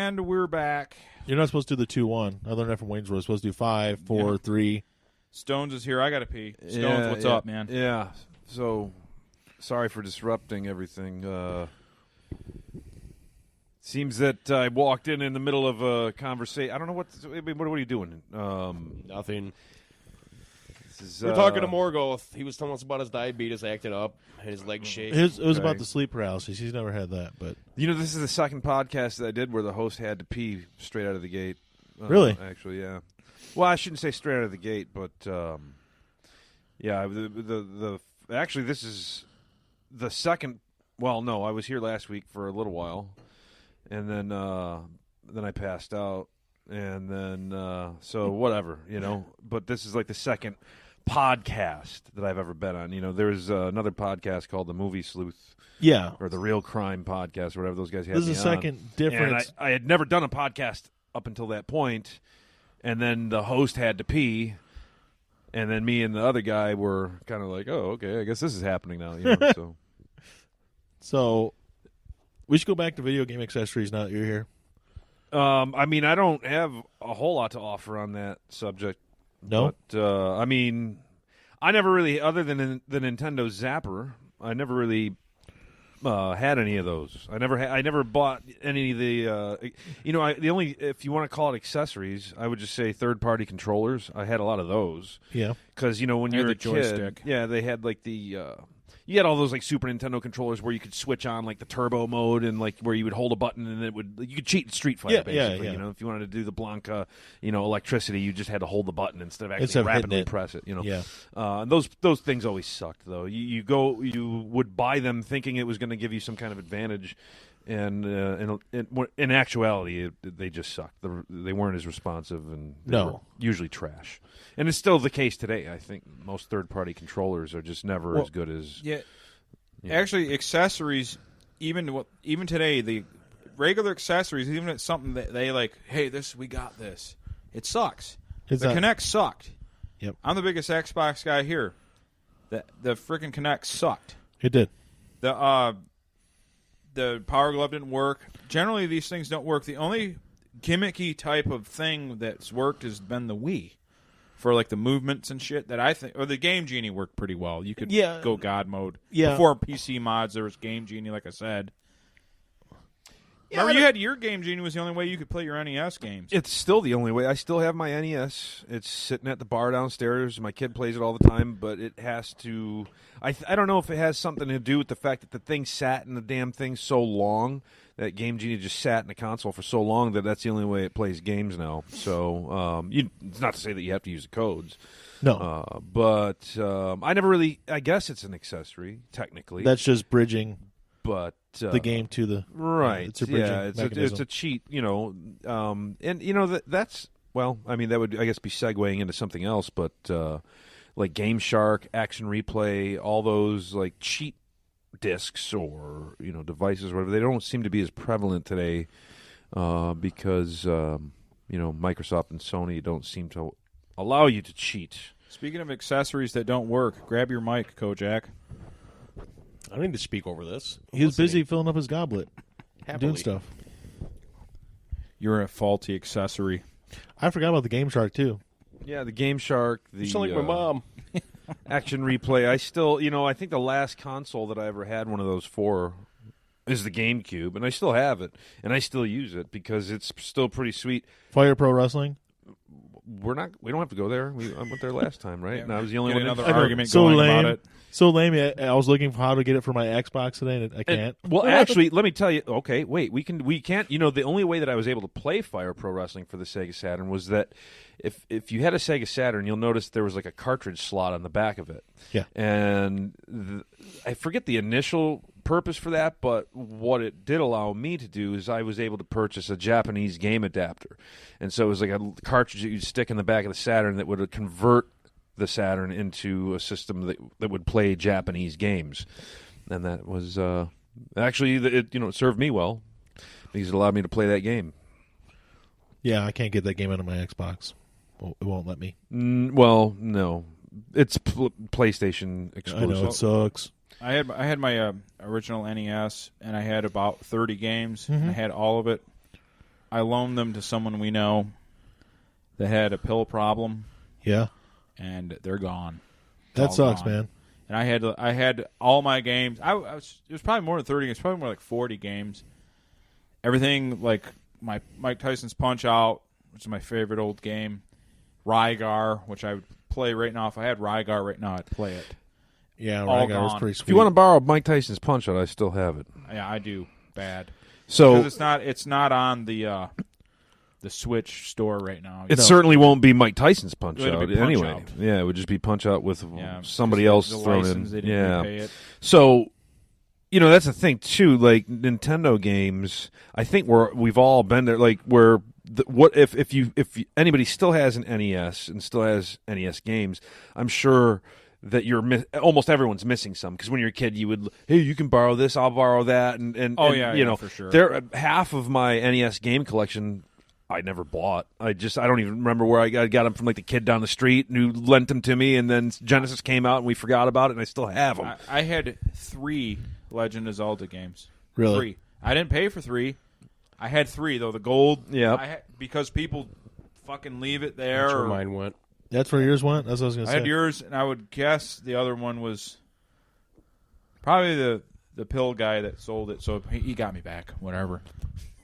And we're back. You're not supposed to do the 2-1. I learned that from Wayne's World. You're supposed to do 5, 4, 3. Stones is here. I got to pee. Stones, what's up, man? Yeah. So, sorry for disrupting everything. Seems that I walked in the middle of a conversation. I don't know what are you doing? Nothing. We're talking to Morgoth. He was telling us about his diabetes acting up, his legs shake. It was about the sleep paralysis. He's never had that, but this is the second podcast that I did where the host had to pee straight out of the gate. Really? Actually, yeah. Well, I shouldn't say straight out of the gate, but yeah. Actually, this is the second. Well, no, I was here last week for a little while, and then I passed out, and then so whatever, But this is like the second podcast that I've ever been on. There's another podcast called The Movie Sleuth. Yeah. Or The Real Crime Podcast, or whatever those guys had. This is a second difference. And I had never done a podcast up until that point, and then the host had to pee, and then me and the other guy were kind of like, oh, okay, I guess this is happening now. So we should go back to video game accessories now that you're here. I don't have a whole lot to offer on that subject. No? But, I never really, other than the Nintendo Zapper, I never really had any of those. I never bought any of the, the only, if you want to call it accessories, I would just say third-party controllers. I had a lot of those. Yeah. Because, when you were a joystick. kid, yeah, they had like the, you had all those like Super Nintendo controllers where you could switch on like the turbo mode and like where you would hold a button and you could cheat in Street Fighter basically. Yeah. If you wanted to do the Blanca, electricity, you just had to hold the button instead of actually rapidly press it. Yeah. And those things always sucked though. You would buy them thinking it was going to give you some kind of advantage, and in actuality, they just sucked. They weren't as responsive, and they were usually trash. And it's still the case today. I think most third-party controllers are just never as good as. Yeah. Actually, accessories, even today, the regular accessories, even if it's something that they like, hey, we got this. It sucks. The Kinect sucked. Yep. I'm the biggest Xbox guy here. The freaking Kinect sucked. It did. The Power Glove didn't work. Generally, these things don't work. The only gimmicky type of thing that's worked has been the Wii. For like the movements and shit that I think, or the Game Genie worked pretty well. You could go God mode. Yeah. Before PC mods, there was Game Genie, like I said. Yeah, Remember, you had your Game Genie was the only way you could play your NES games. It's still the only way. I still have my NES. It's sitting at the bar downstairs. My kid plays it all the time, but it has to. I don't know if it has something to do with the fact that the thing sat in the damn thing so long. That Game Genie just sat in the console for so long that's the only way it plays games now. So it's not to say that you have to use the codes. No. But I never really. I guess it's an accessory technically. That's just bridging. But the game to the right. It's a bridging mechanism. It's a cheat. And that's well. I mean, that would I guess be segueing into something else. But like Game Shark, Action Replay, all those like cheat discs or devices or whatever, they don't seem to be as prevalent today because Microsoft and Sony don't seem to allow you to cheat. Speaking of accessories that don't work, grab your mic, Kojak. I don't need to speak over this. He was busy filling up his goblet, Happily. doing stuff. You're a faulty accessory. I forgot about the Game Shark too. Yeah, the Game Shark. You sound like my mom. Action Replay. I still, I think the last console that I ever had one of those for is the GameCube, and I still have it, and I still use it because it's still pretty sweet. Fire Pro Wrestling. We don't have to go there. I went there last time, right? And I was the only one. Another in. argument so going lame. about it. So lame. I was looking for how to get it for my Xbox today, and I can't. Well, actually, let me tell you. Okay, wait. We can't. The only way that I was able to play Fire Pro Wrestling for the Sega Saturn was that if you had a Sega Saturn, you'll notice there was like a cartridge slot on the back of it. Yeah. And I forget the initial purpose for that, but what it did allow me to do is I was able to purchase a Japanese game adapter. And so it was like a cartridge that you'd stick in the back of the Saturn that would convert the Saturn into a system that would play Japanese games. And that was actually, it served me well because it allowed me to play that game. Yeah, I can't get that game out of my Xbox. It won't let me. Well, no. It's PlayStation exclusive. I know, it sucks. I had my original NES, and I had about 30 games. And I had all of it. I loaned them to someone we know that had a pill problem, Yeah. and they're gone. That All sucks, gone. man. And I had all my games. It was probably more than 30 games. Probably more like 40 games. Everything like my Mike Tyson's Punch Out, which is my favorite old game. Rygar, which I would play right now. If I had Rygar right now, I'd play it. Yeah, All Rygar was gone. pretty sweet. If you want to borrow Mike Tyson's Punch Out, I still have it. Yeah, I do. Bad. So Because it's not on the Switch store right now. it certainly won't be Mike Tyson's Punch It'll Out be Punch anyway. Out. Yeah, it would just be Punch Out with Yeah, somebody because else the thrown license, in. They didn't Yeah. repay it. So, that's the thing too. Like Nintendo games, I think we've all been there. Like where what if anybody still has an NES and still has NES games, I'm sure that almost everyone's missing some, because when you're a kid you would, hey, you can borrow this, I'll borrow that, and for sure. Half of my NES game collection I never bought. I don't even remember where I got them from, like the kid down the street who lent them to me, and then Genesis came out and we forgot about it, and I still have them. I had 3 Legend of Zelda games. Really? 3. I didn't pay for 3. I had 3 though. The gold. Yeah. Because people fucking leave it there. That's where or- mine went. That's where yours went? That's what I was going to I say. had yours, and I would guess the other one was probably the pill guy that sold it. So he got me back. Whatever.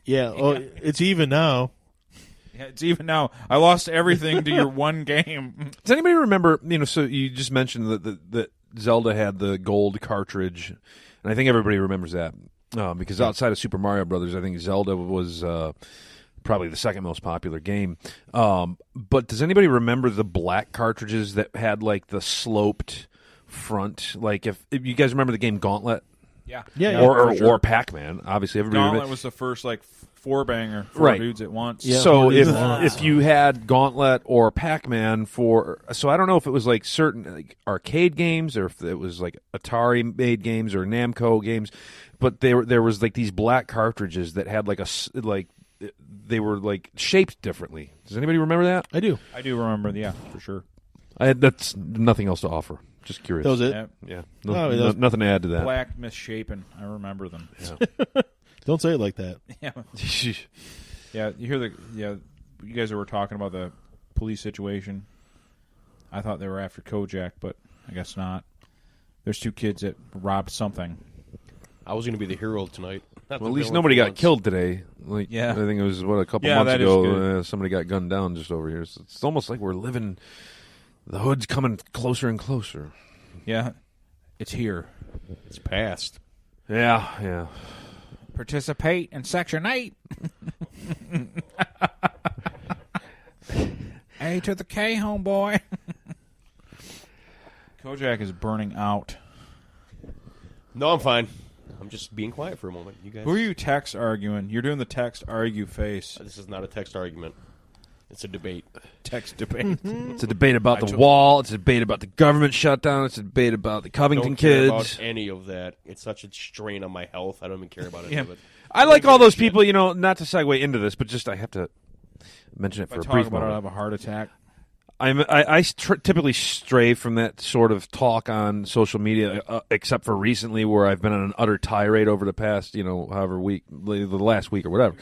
Yeah. Oh, it's even now. Yeah, it's even now. I lost everything to your one game. Does anybody remember, so you just mentioned that Zelda had the gold cartridge, and I think everybody remembers that. Because outside of Super Mario Brothers, I think Zelda was probably the second most popular game. But does anybody remember the black cartridges that had like the sloped front? Like if you guys remember the game Gauntlet? Yeah. Yeah, Or Pac-Man. Obviously, everybody Gauntlet was the first like 4-banger, 4 Right. dudes at once. Yeah. So Four dudes if at once. if you had Gauntlet or Pac-Man so I don't know if it was like certain like arcade games or if it was like Atari made games or Namco games, but there was like these black cartridges that had they were like shaped differently. Does anybody remember that? I do. I do remember. Yeah, for sure. That's nothing else to offer. Just curious. That was it. Yeah. Yeah. Nothing to add to that. Black, misshapen. I remember them. Don't say it like that. Yeah. Yeah, you hear you guys were talking about the police situation. I thought they were after Kojak, but I guess not. There's 2 kids that robbed something. I was going to be the hero tonight. Not Well, the at least villain nobody for got once. killed today. Like, Yeah. I think it was a couple Yeah, months that is ago. good. Somebody got gunned down just over here. So it's almost like we're living. The hood's coming closer and closer. Yeah, it's here. It's past. Yeah. Participate in Section 8. A to the K, homeboy. Kojak is burning out. No, I'm fine. I'm just being quiet for a moment. You guys. Who are you text arguing? You're doing the text argue face. This is not a text argument. It's a debate. Text debate. It's a debate about the wall. It's a debate about the government shutdown. It's a debate about the Covington Don't care kids. about any of that. It's such a strain on my health. I don't even care about any Yeah. of it. I like all those people, not to segue into this, but just I have to mention it If I for a talk brief about it, I'll moment. have a heart attack. I typically stray from that sort of talk on social media, except for recently where I've been on an utter tirade over the past, however week, the last week or whatever.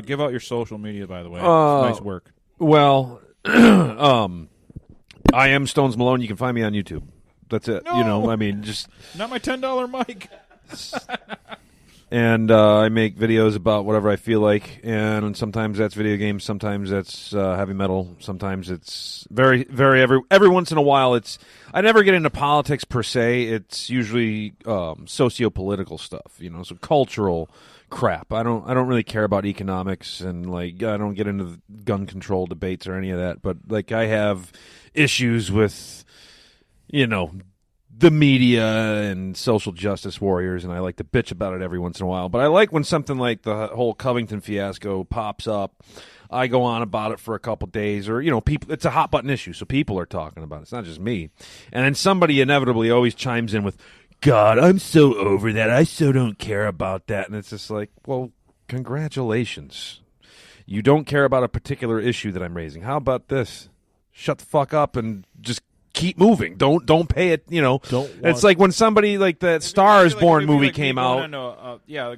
Give out your social media, by the way. Nice work. Well, I am Stones Malone. You can find me on YouTube. That's it. No! Just Not my $10 mic. and I make videos about whatever I feel like, and sometimes that's video games, sometimes that's heavy metal, sometimes it's very every once in a while. I never get into politics per se. It's usually socio-political stuff, so cultural crap. I don't really care about economics, and I don't get into gun control debates or any of that. But I have issues with the media and social justice warriors, and I like to bitch about it every once in a while. But I like when something like the whole Covington fiasco pops up. I go on about it for a couple days, or people. It's a hot button issue, so people are talking about it. It's not just me. And then somebody inevitably always chimes in with, "God, I'm so over that. I so don't care about that." And it's just like, well, congratulations. You don't care about a particular issue that I'm raising. How about this? Shut the fuck up and just keep moving. Don't pay it. It's like when somebody like that Star is Born movie came out.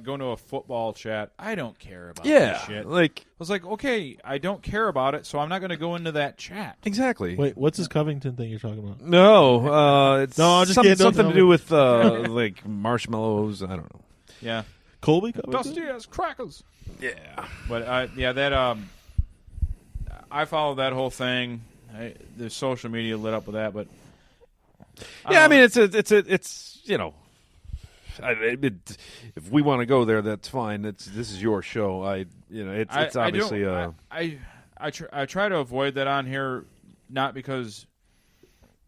Going to a football chat. I don't care about this shit. Like I was like, okay, I don't care about it, so I'm not going to go into that chat. Exactly. Wait, what's this Covington thing you're talking about? No, it's something to do with me. like marshmallows. I don't know. Yeah, Colby Covington? Dusty as crackers. Yeah, but I followed that whole thing. The social media lit up with that, but I mean, it's if we want to go there, that's fine. This is your show. It's obviously I try to avoid that on here, not because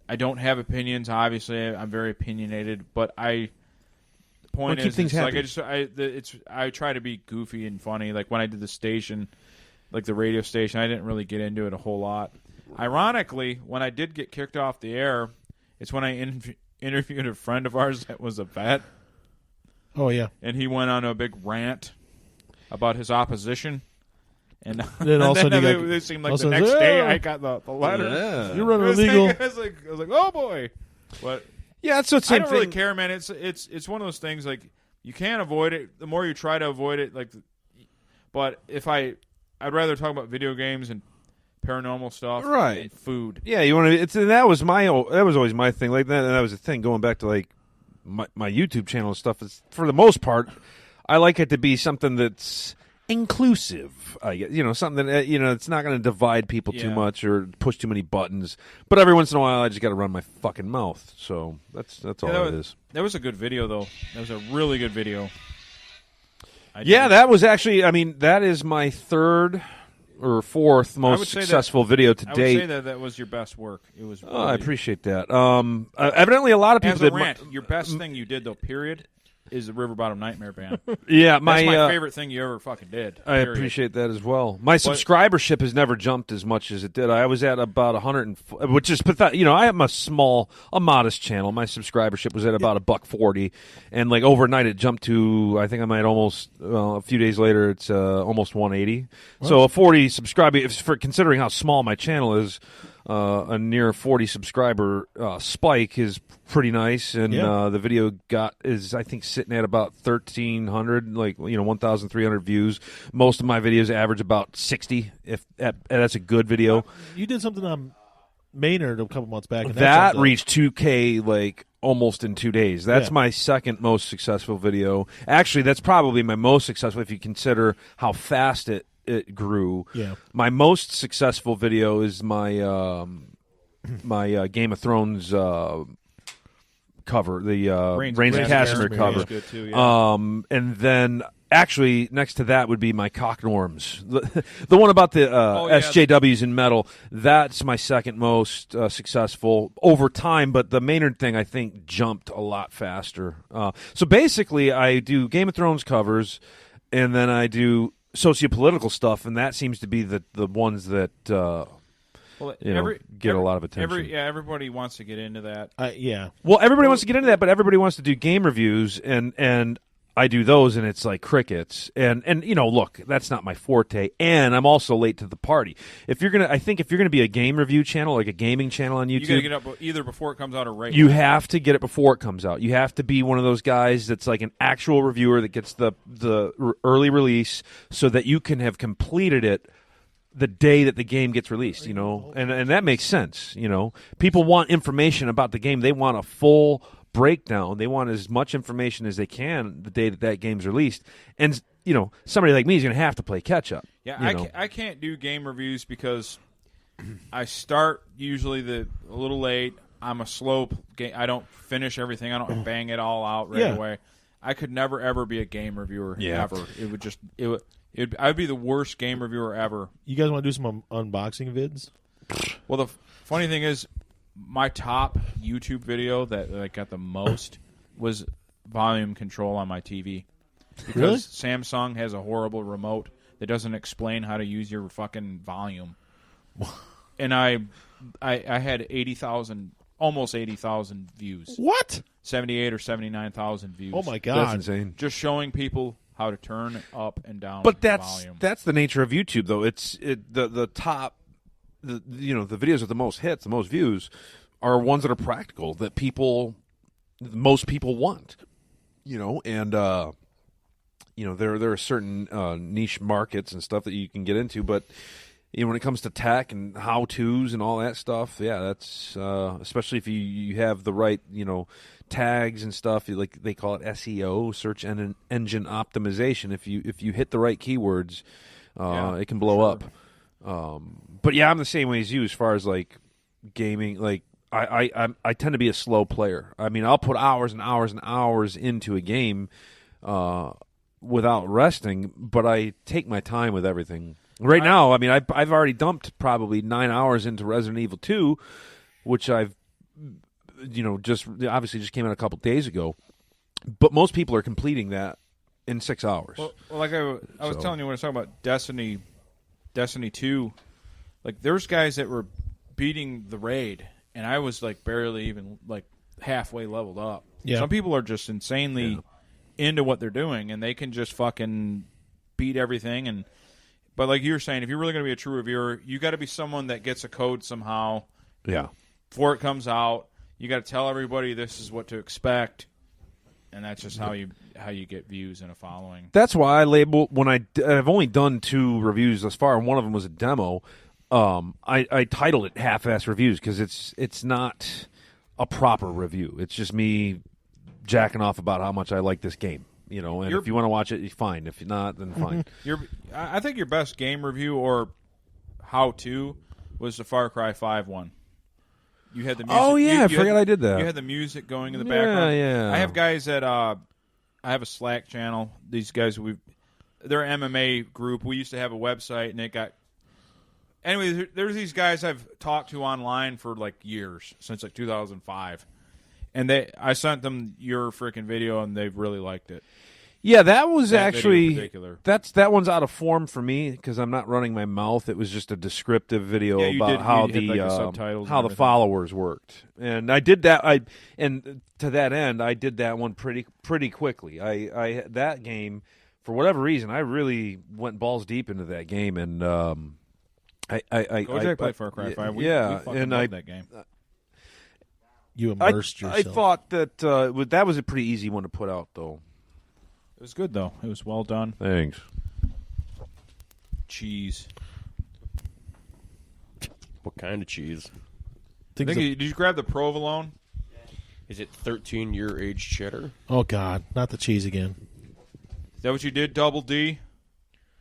I don't have opinions. Obviously, I'm very opinionated, but the point is, it's like I try to be goofy and funny. Like when I did the station, like the radio station, I didn't really get into it a whole lot. Ironically, when I did get kicked off the air, it's when I interviewed a friend of ours that was a vet. Oh, yeah. And he went on a big rant about his opposition. And then all of a sudden it seemed like the next day I got the letter. Yeah. You're running illegal. I was like, oh, boy. But yeah, that's what I don't really care, man. It's one of those things, like, you can't avoid it. The more you try to avoid it, but I'd rather talk about video games and paranormal stuff, right? And food. Yeah, you want to. That was always my thing. Like that, and that was the thing. Going back to like my YouTube channel and stuff. Is for the most part, I like it to be something that's inclusive. Something that it's not going to divide people too much or push too many buttons. But every once in a while, I just got to run my fucking mouth. So that's all it is. That was a good video, though. That was a really good video. That was actually. I mean, that is my third or fourth most successful video to date. I would say that was your best work. It was. Really, I appreciate that. Evidently, a lot of people did. Your best thing you did, though, period, is the River Bottom Nightmare Band. Yeah, that's my favorite thing you ever fucking did. I appreciate that as well. My subscribership has never jumped as much as it did. I was at about 100, which is pathetic. I am a modest channel. My subscribership was at about $140, and like overnight it jumped to I might almost a few days later it's almost 180. What? So a 40 subscriber, for considering how small my channel is. A near 40 subscriber spike is pretty nice, and the video is I think sitting at about 1,300, 1,300 views. Most of my videos average about 60. That's a good video. You did something on Maynard a couple months back, and that reached 2K almost in 2 days. That's my second most successful video. Actually, that's probably my most successful if you consider how fast it grew. Yeah. My most successful video is my my Game of Thrones cover, the Reigns of Castamere cover. Good too, yeah. And then actually next to that would be my cock norms. The one about the SJWs in metal. That's my second most successful over time, but the Maynard thing I think jumped a lot faster. So basically I do Game of Thrones covers, and then I do sociopolitical stuff, and that seems to be the ones that get a lot of attention. Everybody wants to get into that. Well, everybody wants to get into that, but everybody wants to do game reviews, and I do those, and it's like crickets. And look, that's not my forte, and I'm also late to the party. If you're gonna be a game review channel, like a gaming channel on YouTube, you gotta get up either before it comes out or right. You have to get it before it comes out. You have to be one of those guys that's like an actual reviewer that gets the early release, so that you can have completed it the day that the game gets released. And that makes sense. People want information about the game. They want a full breakdown. They want as much information as they can the day that game's released. And somebody like me is going to have to play catch up. Yeah, I can't do game reviews because I start usually a little late. I'm a slow game. I don't finish everything. I don't bang it all out right away. I could never ever be a game reviewer ever. I'd be the worst game reviewer ever. You guys want to do some unboxing vids? Well, the funny thing is, my top YouTube video that got the most was volume control on my TV. Because really? Samsung has a horrible remote that doesn't explain how to use your fucking volume. And I had 80,000, almost 80,000 views. What? 78 or 79,000 views. Oh my God. That's insane. Just showing people how to turn up and down but the volume. That's the nature of YouTube, though. The top, the videos with the most hits, the most views, are ones that are practical that most people want. And there are certain niche markets and stuff that you can get into, but when it comes to tech and how-tos and all that stuff, yeah, that's especially if you have the right tags and stuff, like they call it SEO, search engine optimization. If you hit the right keywords, it can blow up. But yeah, I'm the same way as you as far as like gaming. Like I tend to be a slow player. I mean, I'll put hours and hours and hours into a game without resting, but I take my time with everything. Right now, I mean, I've already dumped probably 9 hours into Resident Evil 2, which I've just came out a couple days ago. But most people are completing that in 6 hours. Well like I was telling you when I was talking about Destiny 2, like there's guys that were beating the raid, and I was like barely even like halfway leveled up. Yeah. Some people are just insanely into what they're doing, and they can just fucking beat everything. But like you were saying, if you're really going to be a true reviewer, you got to be someone that gets a code somehow. Yeah. Before it comes out, you got to tell everybody this is what to expect, and that's just how you get views and a following. That's why I label when I've only done 2 reviews thus far, and one of them was a demo. I titled it half-ass reviews because it's not a proper review. It's just me jacking off about how much I like this game. And if you want to watch it, fine. If not, then fine. I think your best game review or how-to was the Far Cry 5 one. You had the music. Oh, yeah, I forgot I did that. You had the music going in the background. Yeah. I have guys that I have a Slack channel. These guys, they're an MMA group. We used to have a website, and it got... Anyway, there's these guys I've talked to online for like years, since like 2005. And I sent them your freaking video, and they've really liked it. Yeah, that was That actually video in particular. that one's out of form for me because I'm not running my mouth. It was just a descriptive video about how you hit, like, the subtitles how and the followers worked, and I did that. And to that end, I did that one pretty quickly. I that game for whatever reason, I really went balls deep into that game, and I played Far Cry 5. We fucking loved that game. You immersed yourself. I thought that that was a pretty easy one to put out, though. It was good, though. It was well done. Thanks. Cheese. What kind of cheese? Did you grab the provolone? Is it 13-year aged cheddar? Oh, God. Not the cheese again. Is that what you did, Double D?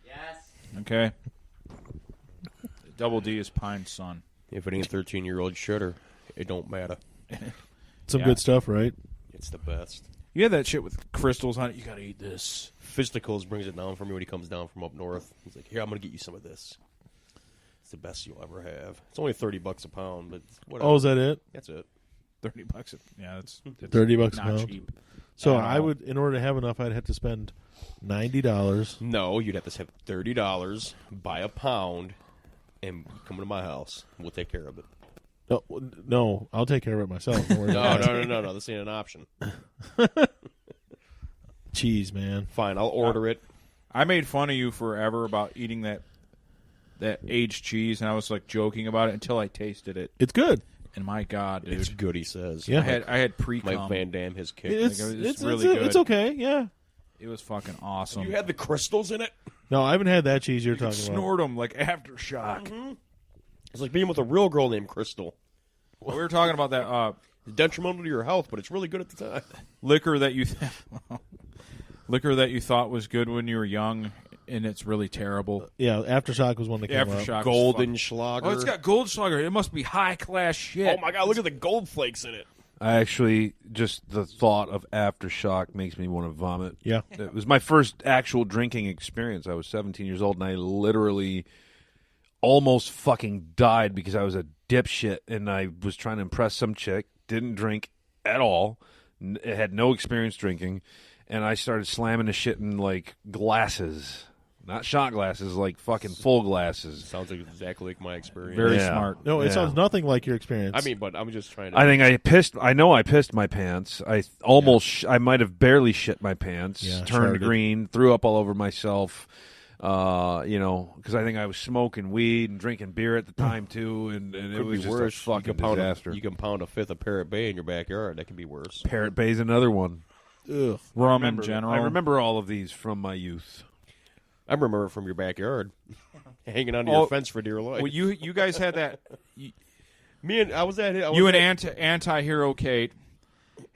Yes. Okay. Double D is Pine's son. If it ain't 13-year-old cheddar, it don't matter. Some good stuff, right? It's the best. You had that shit with crystals on it. You got to eat this. Fisticles brings it down for me when he comes down from up north. He's like, here, I'm going to get you some of this. It's the best you'll ever have. It's only $30 a pound, but whatever. Oh, is that it? That's it. $30. Yeah, it's $30 a not pound. cheap. So I would, in order to have enough, I'd have to spend $90. No, you'd have to have $30, buy a pound, and come to my house. We'll take care of it. No, I'll take care of it myself. Don't worry about it. No. This ain't an option. Cheese, man. Fine, I'll order it. I made fun of you forever about eating that aged cheese, and I was like joking about it until I tasted it. It's good. And my God, dude, It's good, he says. Yeah. I had pre-cum. Mike Van Damme has kicked. It's really good. It's okay, yeah. It was fucking awesome. You had the crystals in it? No, I haven't had that cheese you're You could talking about. snort them like aftershock. Mm-hmm. It's like being with a real girl named Crystal. Well, we were talking about that It's detrimental to your health, but it's really good at the time. liquor that you thought was good when you were young, and it's really terrible. Yeah, Aftershock was one that came out. Aftershock. Golden was Schlager. Oh, it's got Goldschlager. It must be high class shit. Oh my God! Look at the gold flakes in it. I actually, just the thought of Aftershock makes me want to vomit. Yeah. It was my first actual drinking experience. I was 17 years old, and I literally almost fucking died because I was a dipshit, and I was trying to impress some chick, didn't drink at all, had no experience drinking, and I started slamming the shit in, like, glasses. Not shot glasses, like fucking full glasses. Sounds like exactly like my experience. Very smart. No, it sounds nothing like your experience. I mean, but I'm just trying to. I think I pissed. I know I pissed my pants. I almost. I might have barely shit my pants. Yeah, turned sure green. Threw up all over myself. because I think I was smoking weed and drinking beer at the time too, and it was just a fucking disaster. You can pound a fifth of Parrot Bay in your backyard. That can be worse. Parrot Bay's another one. Ugh. Rum in general. I remember all of these from my youth. I remember it from your backyard, hanging onto your fence for dear life. Well, you guys had that. I was at it. You and Anti-Hero Kate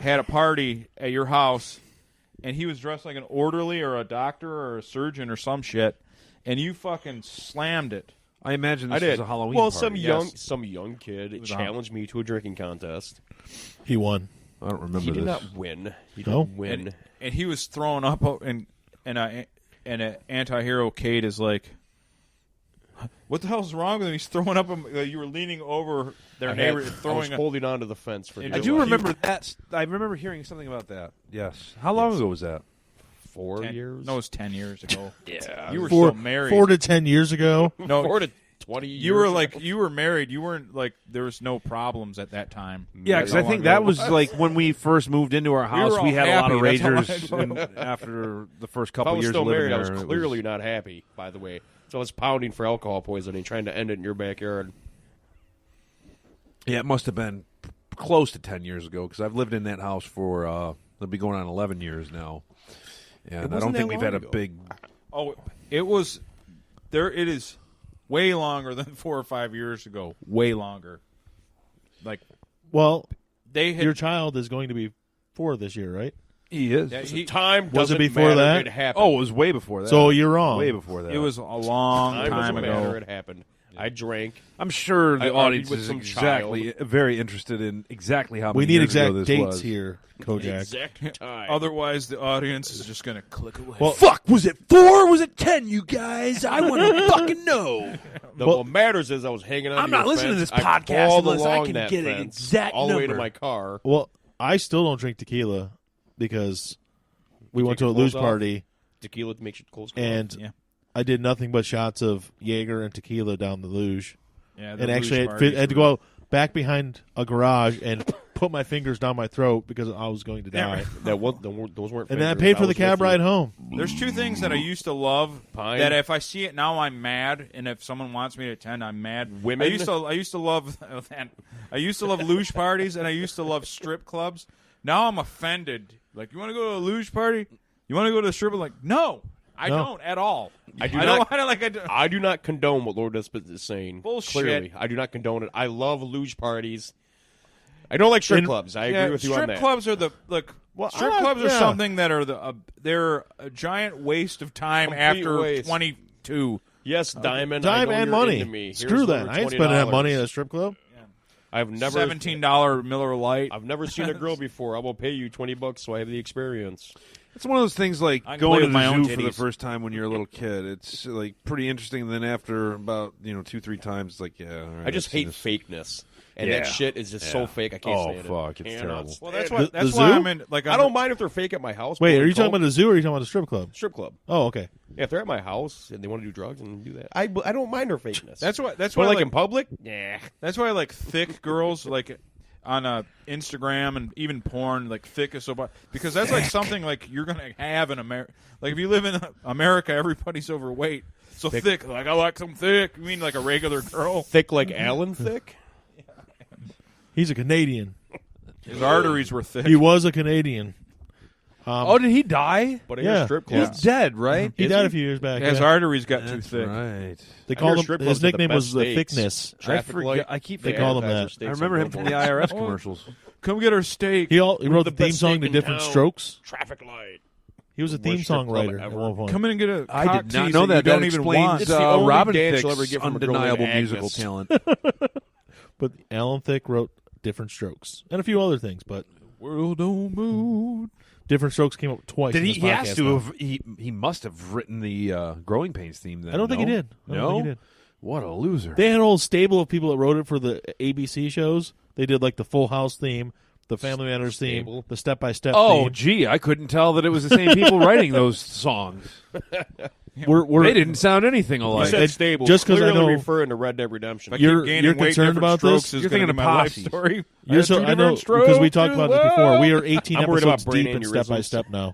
had a party at your house, and he was dressed like an orderly or a doctor or a surgeon or some shit, and you fucking slammed it. I imagine this was a Halloween Well, party. some young kid challenged me to a drinking contest. He won. I don't remember He did this. not win. He No? didn't win. And he was throwing up, and Anti-Hero Kate is like, what the hell's wrong with him? He's throwing up. You were leaning over their neighbor, I was throwing up. holding onto the fence for dear I do life. remember that. I remember hearing something about that. Yes. How long ago was that? 4 years. No, it was 10 years ago. Yeah. You were still married. 4 to 10 years ago. No, 4 to 20 years. you were like you were married. You weren't like there was no problems at that time. Yeah, because I How think long ago that was like when we first moved into our house. all We had a lot of happy, that's ragers how I and after the first If I couple was years still living married, I there. was it clearly not happy, by the way. So I was pounding for alcohol poisoning, trying to end it in your backyard. Yeah, it must have been close to 10 years ago because I've lived in that house for it'll be going on 11 years now, and I don't wasn't think that we've had a long ago. big. Oh, it was there. It is way longer than 4 or 5 years ago. Way longer. Like Well, they had your child is going to be 4 this year, right? He is. Yeah, Time Was it doesn't before matter, that? It happened. Oh, it was way before that. So you're wrong. Way before that. it was a long Time time doesn't matter. ago. It happened. I drank. I'm sure the I argued audience with is some exactly very interested in exactly how We many need years ago exact this dates was. here, Kojak. Exact time. Otherwise, the audience is just going to click away. Well, Fuck, was it 4? Was it 10? You guys, I want to fucking know. What matters is I was hanging on. I'm to not your listening to fence. this I podcast crawled unless I along can that get an fence exact all the way to number. my car. well, I still don't drink tequila because we went to a your luge clothes off? party Tequila makes your clothes come and Yeah. I did nothing but shots of Jaeger and tequila down the luge. Yeah, the And actually, luge I had to parties go back behind a garage and put my fingers down my throat because I was going to die. those weren't. And then I fingers. paid for the was cab with you. ride home. There's two things that I used to love. Pine. That if I see it now, I'm mad, and if someone wants me to attend, I'm mad. Women? I used to love. I used to love luge parties, and I used to love strip clubs. Now I'm offended. Like, you want to go to a luge party? You want to go to a strip? Like, no, I No. don't at all. I do I not. don't like. I do. I do not condone what Lord Despot is saying. Bullshit. Clearly, I do not condone it. I love luge parties. I don't like strip And- clubs. I Yeah, agree with you on strip that. clubs are the strip clubs are yeah. something that are they're a giant waste of time Complete after waste. 22. Yes, Diamond. I Time know and you're money. into me. Screw Here's that. over I ain't spending that $20. money at a strip club. I've never $17 Miller Lite. I've never seen a girl before. I will pay you $20 so I have the experience. It's one of those things like I can going play to with the my own zoo for the titties. first time when you're a little kid. It's like pretty interesting. Then after about 2-3 times, it's like yeah. All right, I just I've seen hate this. fakeness. And that Yeah. shit is just so Yeah. fake. I can't Oh, stand it. fuck, it's Cannot terrible. stand Well, that's it. why. The That's zoo? why I'm in. Like, I don't mind if they're fake at my house. Wait, but are you talking Coke- about a zoo or are you talking about a strip club? strip club? Oh, okay. Yeah, if they're at my house and they want to do drugs and do that, I don't mind their fakeness. That's why. That's but why. like Like, in public, yeah. that's why I like thick girls. Like on Instagram and even porn. Like thick is so bad because that's like something like you're gonna have in America. Like if you live in America, everybody's overweight. So thick. Like I like some thick. You mean like a regular girl? Thick like Alan thick? He's a Canadian. His arteries were thick. He was a Canadian. Oh, did he die? But I Yeah. hear strip He's clubs. dead, right? He Is died he? a few years back. His yeah. arteries got too That's thick. right. They I called hear strip him. His clubs are the nickname was best the dates. Thickness. Traffic light. I keep They forgetting. call him advertise that. their steaks I on remember him from the billboards. IRS commercials. Come get our steak. He wrote the the theme best song steak to in Different town. Strokes. Traffic light. He was a Worst theme strip song club writer at ever. one point. Come in and get a I did cocktail not know that. You don't That even explains want. It's the only Robin dance Thicke's you'll ever get from a girl undeniable named musical Agnes. talent. But Alan Thicke wrote Different Strokes and a few other things. But World don't move. Different Strokes came up twice. Did in he? this He has podcast to now. have. He must have written the Growing Pains theme. Then I don't think he no? did. I don't No, think he did. What a loser! They had a whole stable of people that wrote it for the ABC shows. They did like the Full House theme, the Family Matters theme, Stable. the Step by Step Oh, theme. gee, I couldn't tell that it was the same people writing those songs. We're They didn't sound anything You alike. said stable. just 'cause I clearly know- referring to Red Dead Redemption. If I You're- keep gaining you're weight, concerned different about strokes this? Is You're gonna thinking be of my life Posse. story. You're so, I know because we talked about this before. We are 18 I'm worried about episodes brain deep in Step by aneurysms. Step now.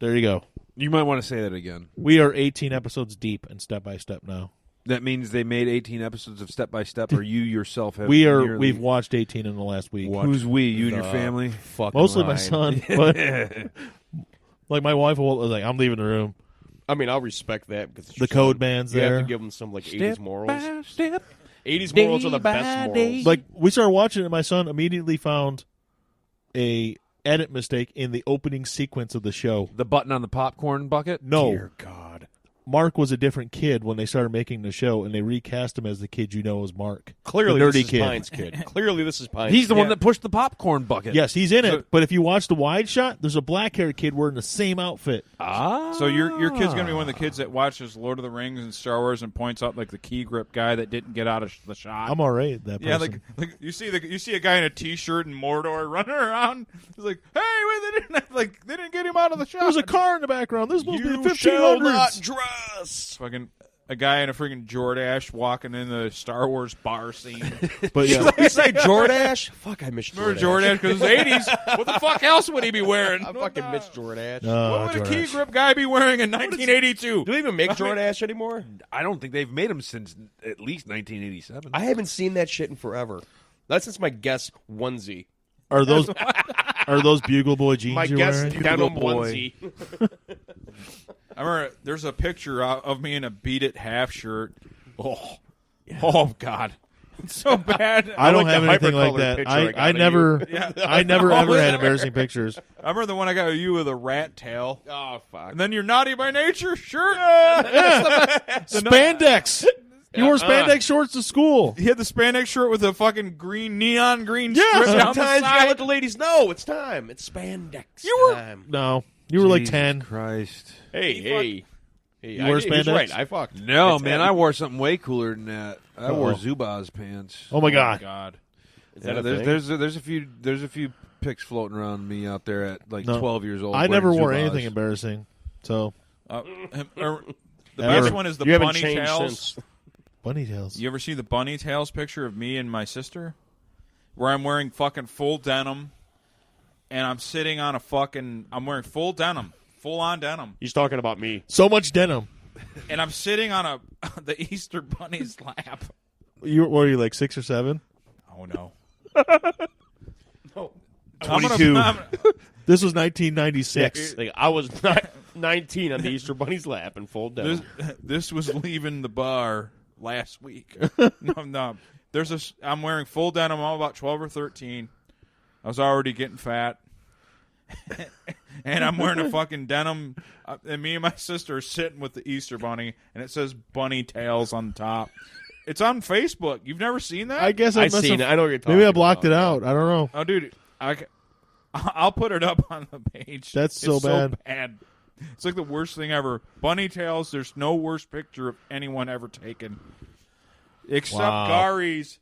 There you go. You might want to say that again. We are 18 episodes deep in Step by Step now. That means they made 18 episodes of Step by Step, or you yourself have. We've watched 18 in the last week. Who's we? You and your family? Mostly my son, but like my wife was like, "I'm leaving the room." I mean, I'll respect that because the code band's you there. have to give them some like 80s morals. By step, 80s morals are the best morals. Like we started watching it, my son immediately found a edit mistake in the opening sequence of the show. the button on the popcorn bucket. No, Dear God. Mark was a different kid when they started making the show, and they recast him as the kid you know as Mark. Clearly, the nerdy this is kid. Pine's kid. Clearly, this is Pine's He's the kid. one that pushed the popcorn bucket. Yes, he's in it. But if you watch the wide shot, there's a black-haired kid wearing the same outfit. So your kid's gonna be one of the kids that watches Lord of the Rings and Star Wars and points out like the key grip guy that didn't get out of the shot. I'm all right at that person. Yeah, like you see a guy in a T-shirt in Mordor running around. He's like, hey, wait, they didn't get him out of the shot. There's a car in the background. This must be the You shall not 1500s. dress. Fucking a guy in a freaking Jordache walking in the Star Wars bar scene. But yeah, You say Jordache? Fuck, I miss Remember Jordache. Jordache because it's 80s. What the fuck else would he be wearing? I fucking miss Jordache. What would a key Jordache. grip guy be wearing in 1982? Do they even make Jordache anymore? I don't think they've made them since at least 1987. I haven't seen that shit in forever. That's since my Guess onesie. are those Bugle Boy jeans My you're Guess wearing? denim boy. onesie. I remember there's a picture of me in a Beat It half shirt. Oh God, it's so bad. I don't like have the anything like hypercolored that. picture I got I of never, Yeah. I never ever had embarrassing pictures. I remember the one I got of you with a rat tail. Oh, fuck. And then your Naughty by Nature shirt. Spandex. You wore spandex shorts to school. He had the spandex shirt with a fucking neon green Yeah, strip down the Sometimes you gotta side. let the ladies know it's time. It's spandex time. No, you were like Jesus 10. Christ. Hey. You wear he's spandex? right. I fucked. No, It's man, heavy. I wore something way cooler than that. I wore Uh-oh. Zubaz pants. Oh my Oh, god. God. Is that a there's thing? there's a few pics floating around me out there at like No. 12 years old. I never wearing wore Zubaz. anything embarrassing. So The Ever. best one is the You haven't bunny changed tails. since. bunny tails. You ever see the bunny tails picture of me and my sister? Where I'm wearing fucking full denim and I'm sitting on I'm wearing full denim. Full on denim. He's talking about me. So much denim. And I'm sitting on the Easter bunny's lap. What were you like 6 or 7? Oh no. No. 22. This was 1996. Like, I was not 19 on the Easter Bunny's lap and full down. This was leaving the bar last week. No. I'm wearing full denim. I'm about 12 or 13. I was already getting fat. And I'm wearing a fucking denim. And me and my sister are sitting with the Easter bunny, and it says bunny tails on the top. It's on Facebook. You've never seen that? I guess I I've must seen have. it. I know what you're talking Maybe I blocked about. it out. I don't know. Oh, dude. I'll put it up on the page. That's It's so bad. bad. It's like the worst thing ever. Bunny tails, there's no worse picture of anyone ever taken. Except Wow. Gary's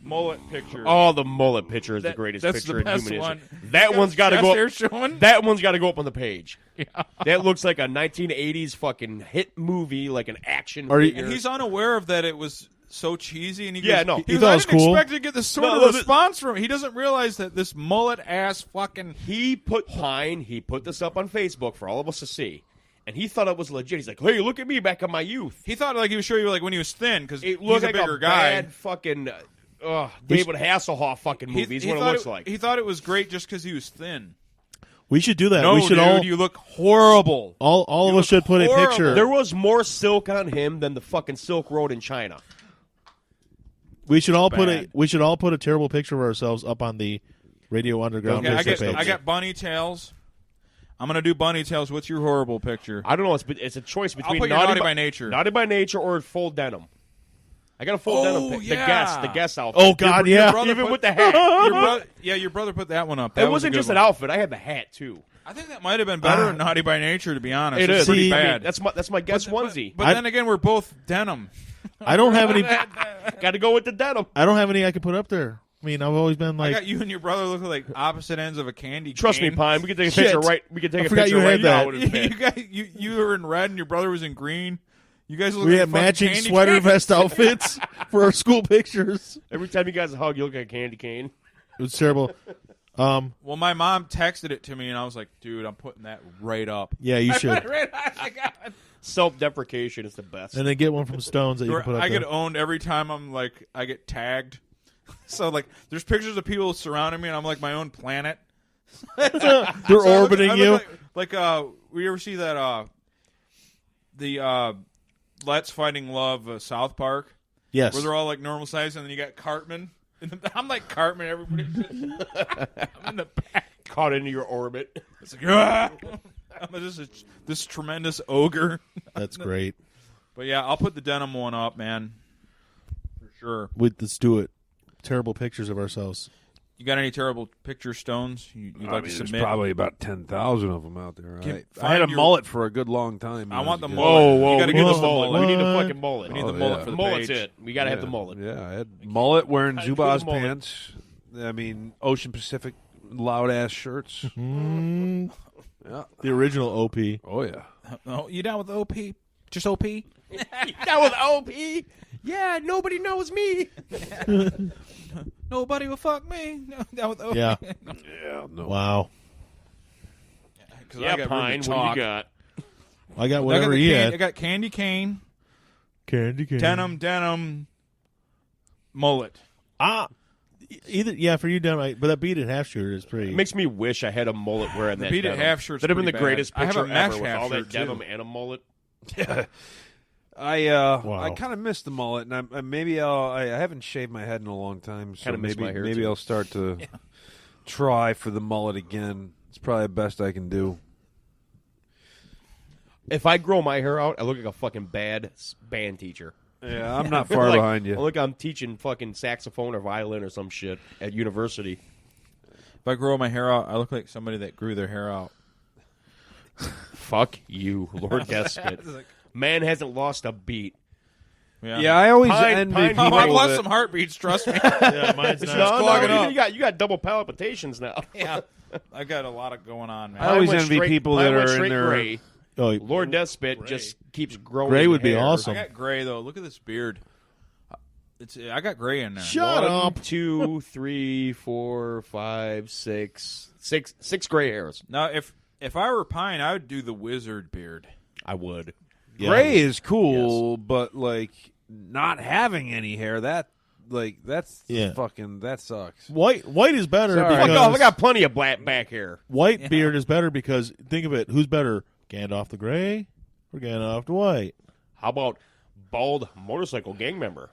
mullet picture. Oh, the mullet picture is the That- greatest that's picture the in best human one. history. That one's got to go. They're showing. That one's got to go up on the page. That looks like a 1980s fucking hit movie, like an action Are you- figure. And he's unaware of that it was so cheesy. And he Yeah, goes, no. he He goes, thought I it was didn't cool. expect to get this sort No, of no, th- response from him. He doesn't realize that this mullet-ass fucking... He put this up on Facebook for all of us to see. And he thought it was legit. He's like, hey, look at me back in my youth. He thought like he was showing you like when he was thin because It he's looks a like bigger a guy. bad fucking David Hasselhoff fucking movie is what it thought looks like. He thought it was great just because he was thin. We should do that. No, we should dude, you look horrible. all of You us should look put a horrible. picture. There was more silk on him than the fucking Silk Road in China. We should all bad. put a terrible picture of ourselves up on the Radio Underground Okay, Facebook page. I got bunny tails. I'm gonna do bunny tails. What's your horrible picture? I don't know. It's a choice between put your Naughty by Nature. Naughty by Nature, or full denim. I got a full denim. pic. yeah. The guest outfit. Oh God, Your yeah. brother Even put- with the hat. Your brother put that one up. That It was a wasn't good just one. an outfit. I had the hat too. I think that might have been better than Naughty by Nature, to be honest. It It's is pretty See, bad. That's my guest onesie. But then again, we're both denim. I don't have any. Got to go with the denim. I don't have any I can put up there. I mean, I've always been I like, got you and your brother looking like opposite ends of a candy Trust me, cane. Pine. We can take a Shit. picture right. We can take I a forgot picture you had right that. now. with his you pants. guys, you were in red and your brother was in green. You guys look we like had fucking matching candy sweater canes. vest outfits for our school pictures. Every time you guys hug, you look like a candy cane. It was terrible. Well, my mom texted it to me, and I was like, dude, I'm putting that right up. Yeah, you should. Self-deprecation is the best. And then get one from Stones that you can put up I there. get owned every time I get tagged. So, there's pictures of people surrounding me, and I'm like my own planet. They're orbiting I you. look we ever see that, the Let's Fighting Love South Park? Yes. Where they're all normal size, and then you got Cartman. I'm like Cartman. Everybody, I'm in the back, Caught into your orbit. It's like, ah! I'm just this tremendous ogre. That's great. But yeah, I'll put the denim one up, man, for sure. Let's do it. Terrible pictures of ourselves. You got any terrible picture stones you'd like to there's submit? probably about 10,000 of them out there. Can I had a find mullet for a good long time. I want the mullet. mullet. Whoa. You gotta We give need us the the mullet. mullet. We need the What? fucking mullet. We need the Oh, mullet yeah. for the Mullet's page. it. We got to have the mullet. Yeah, I had mullet wearing Gotta do Zubaz the mullet. pants. I mean, Ocean Pacific loud ass shirts. Mm, Yeah. the original OP. Oh yeah. Oh, you down with OP? Just OP? That was OP. Yeah, nobody knows me. Nobody will fuck me. No, down with OP. Yeah. Yeah. No. Wow. 'Cause Yeah, I got Pine, room to what do you talk. got? I got I got, whatever the he I had. got candy cane, Candy cane. denim, mullet. For you down, but that beat it half shooter is pretty. It makes me wish I had a mullet wearing that beat it denim. half shirt's That'd have been the pretty bad. greatest I have a picture mesh ever with half all that shirt, too. denim and a mullet. Yeah. Wow. I kind of missed the mullet, and I haven't shaved my head in a long time, so Kinda miss my hair, maybe too. I'll start to try for the mullet again. It's probably the best I can do. If I grow my hair out, I look like a fucking bad band teacher. Yeah, I'm not far Like, behind you. I look, I'm teaching fucking saxophone or violin or some shit at university. If I grow my hair out, I look like somebody that grew their hair out. Fuck you, Lord Despot. Man hasn't lost a beat. Yeah, I always Pine- envy Pine- people Oh, I've lost that- some heartbeats. Trust me. yeah, mine's not. clogging up. You got double palpitations now. Yeah, I got a lot of going on, man. I always Pine went envy straight- people Pine that went are in straight their- gray. Oh, Lord Despot just keeps growing. Gray would be hair. awesome. I got gray though. Look at this beard. I got gray in there. Shut up. 2, 3, 4, 5, 6. Six gray hairs. Now, if I were Pine, I would do the wizard beard. I would. Yeah. Gray is cool, but not having any hair, that's Yeah. fucking, that sucks. White is better Sorry. Fuck because off! I got plenty of black back hair. white beard is better because think of it. Who's better, Gandalf the Gray or Gandalf the White? How about bald motorcycle gang member?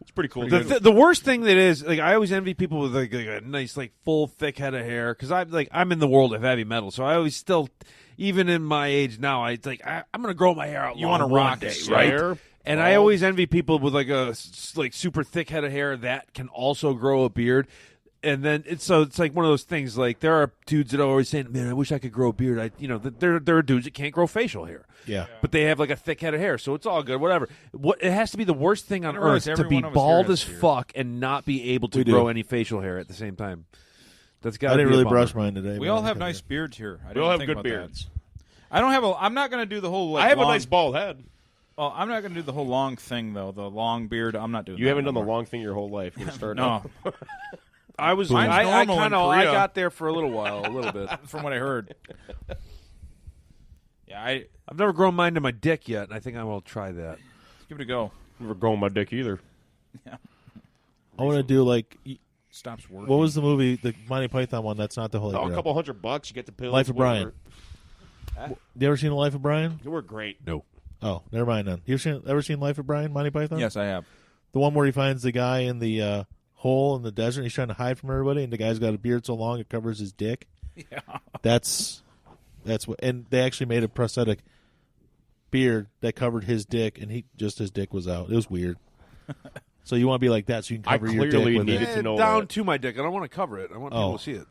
It's pretty cool. The worst thing that is, I always envy people with a nice, full, thick head of hair because I'm in the world of heavy metal, so I always still, even in my age now, I'm gonna grow my hair out. You long wanna one rock day, it, right? Hair, And bald. I always envy people with a super thick head of hair that can also grow a beard. And then it's one of those things. There are dudes that are always saying, "Man, I wish I could grow a beard." There are dudes that can't grow facial hair. Yeah. But they have a thick head of hair, so it's all good. Whatever. It has to be the worst thing on I realize earth to every be one of us bald here as has a beard. fuck and not be able to We do. grow any facial hair at the same time. That's got. I didn't be a really bummer. brush mine today. We but all I have think I nice beards here. I We all didn't have think good about beards. that. I don't have I'm not going to do the whole. I have long, a nice bald head. Well, I'm not going to do the whole long thing though. The long beard. I'm not doing. You that haven't done the anymore. long thing your whole life. You're gonna start No, I was. Mine's I normal in kind of. I Korea. got there for a little while, a little bit. from what I heard. Yeah, I've never grown mine to my dick yet, and I think I will try that. give it a go. Never growing my dick either. I want to do Stops working. what was the movie, the Monty Python one? That's not the Holy Oh, a Grail. couple $100, you get the pills. Life of whatever. Brian. You ever seen The Life of Brian? They were great. No. Oh, never mind then. You ever seen Life of Brian, Monty Python? Yes, I have. The one where he finds the guy in the hole in the desert and he's trying to hide from everybody, and the guy's got a beard so long it covers his dick. Yeah. That's what, and they actually made a prosthetic beard that covered his dick, and his dick was out. It was weird. So you want to be like that, so you can I cover your dick clearly with needed it. to know down that. to my dick. I don't want to cover it. I want people to see it.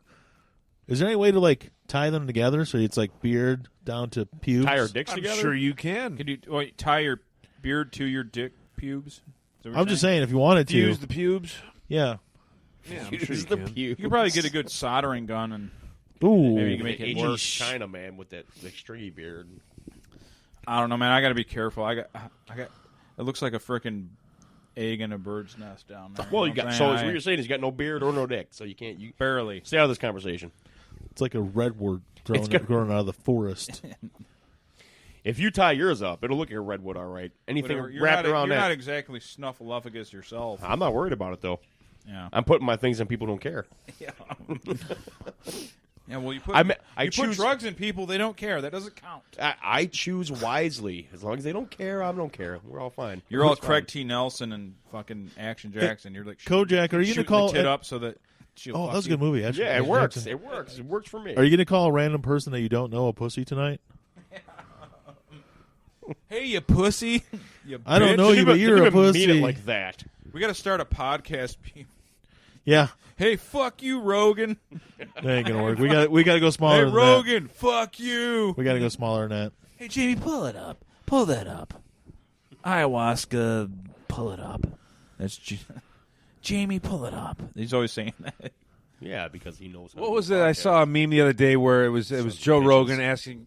Is there any way to tie them together so it's beard down to pubes? Tie our dicks I'm together. sure you can. Can you tie your beard to your dick pubes? Is that what I'm you're just saying, if you wanted to, Fuse the pubes. yeah. Yeah, I'm sure Use you the can. pubes. You could probably get a good soldering gun and Ooh, maybe you can make it Aging worse. China man with that stringy beard. I don't know, man. I got to be careful. I got. It looks like a freaking egg in a bird's nest down there. Well, You know what so I'm what saying? you're saying is you got no beard or no dick, so you can't. You Barely. stay out of this conversation. It's like a redwood growing out of the forest. If you tie yours up, it'll look like a redwood, all right. Anything Whatever. You're wrapped not, around you're that. not exactly snuffleupagus yourself. I'm not worried about it though. Yeah. I'm putting my things in people don't care. Yeah, well, you put I put choose- drugs in people, they don't care. That doesn't count. I choose wisely. As long as they don't care, I don't care. We're all fine. You're all It's Craig fine. T. Nelson and fucking Action Jackson. You're like Kojak, are you shooting gonna call the kid it? up so that she'll Oh, fuck that was a you? good movie. Actually. Yeah, it works. Jackson. It works. It works for me. Are you gonna call a random person that you don't know a pussy tonight? Hey, you pussy! You I don't bitch. know you, but Didn't you're a even mean pussy. it like that. We got to start a podcast. Yeah, Hey, fuck you, Rogan. that ain't gonna work. We got to go smaller. Hey, than Rogan, fuck you. that. We got to go smaller than that. Hey, Jamie, pull it up. Pull that up. Ayahuasca, pull it up. That's Jamie, pull it up. he's always saying that. Yeah, because he knows. How What to was do it? I podcasts. saw a meme the other day where it was Joe bitches. Rogan asking.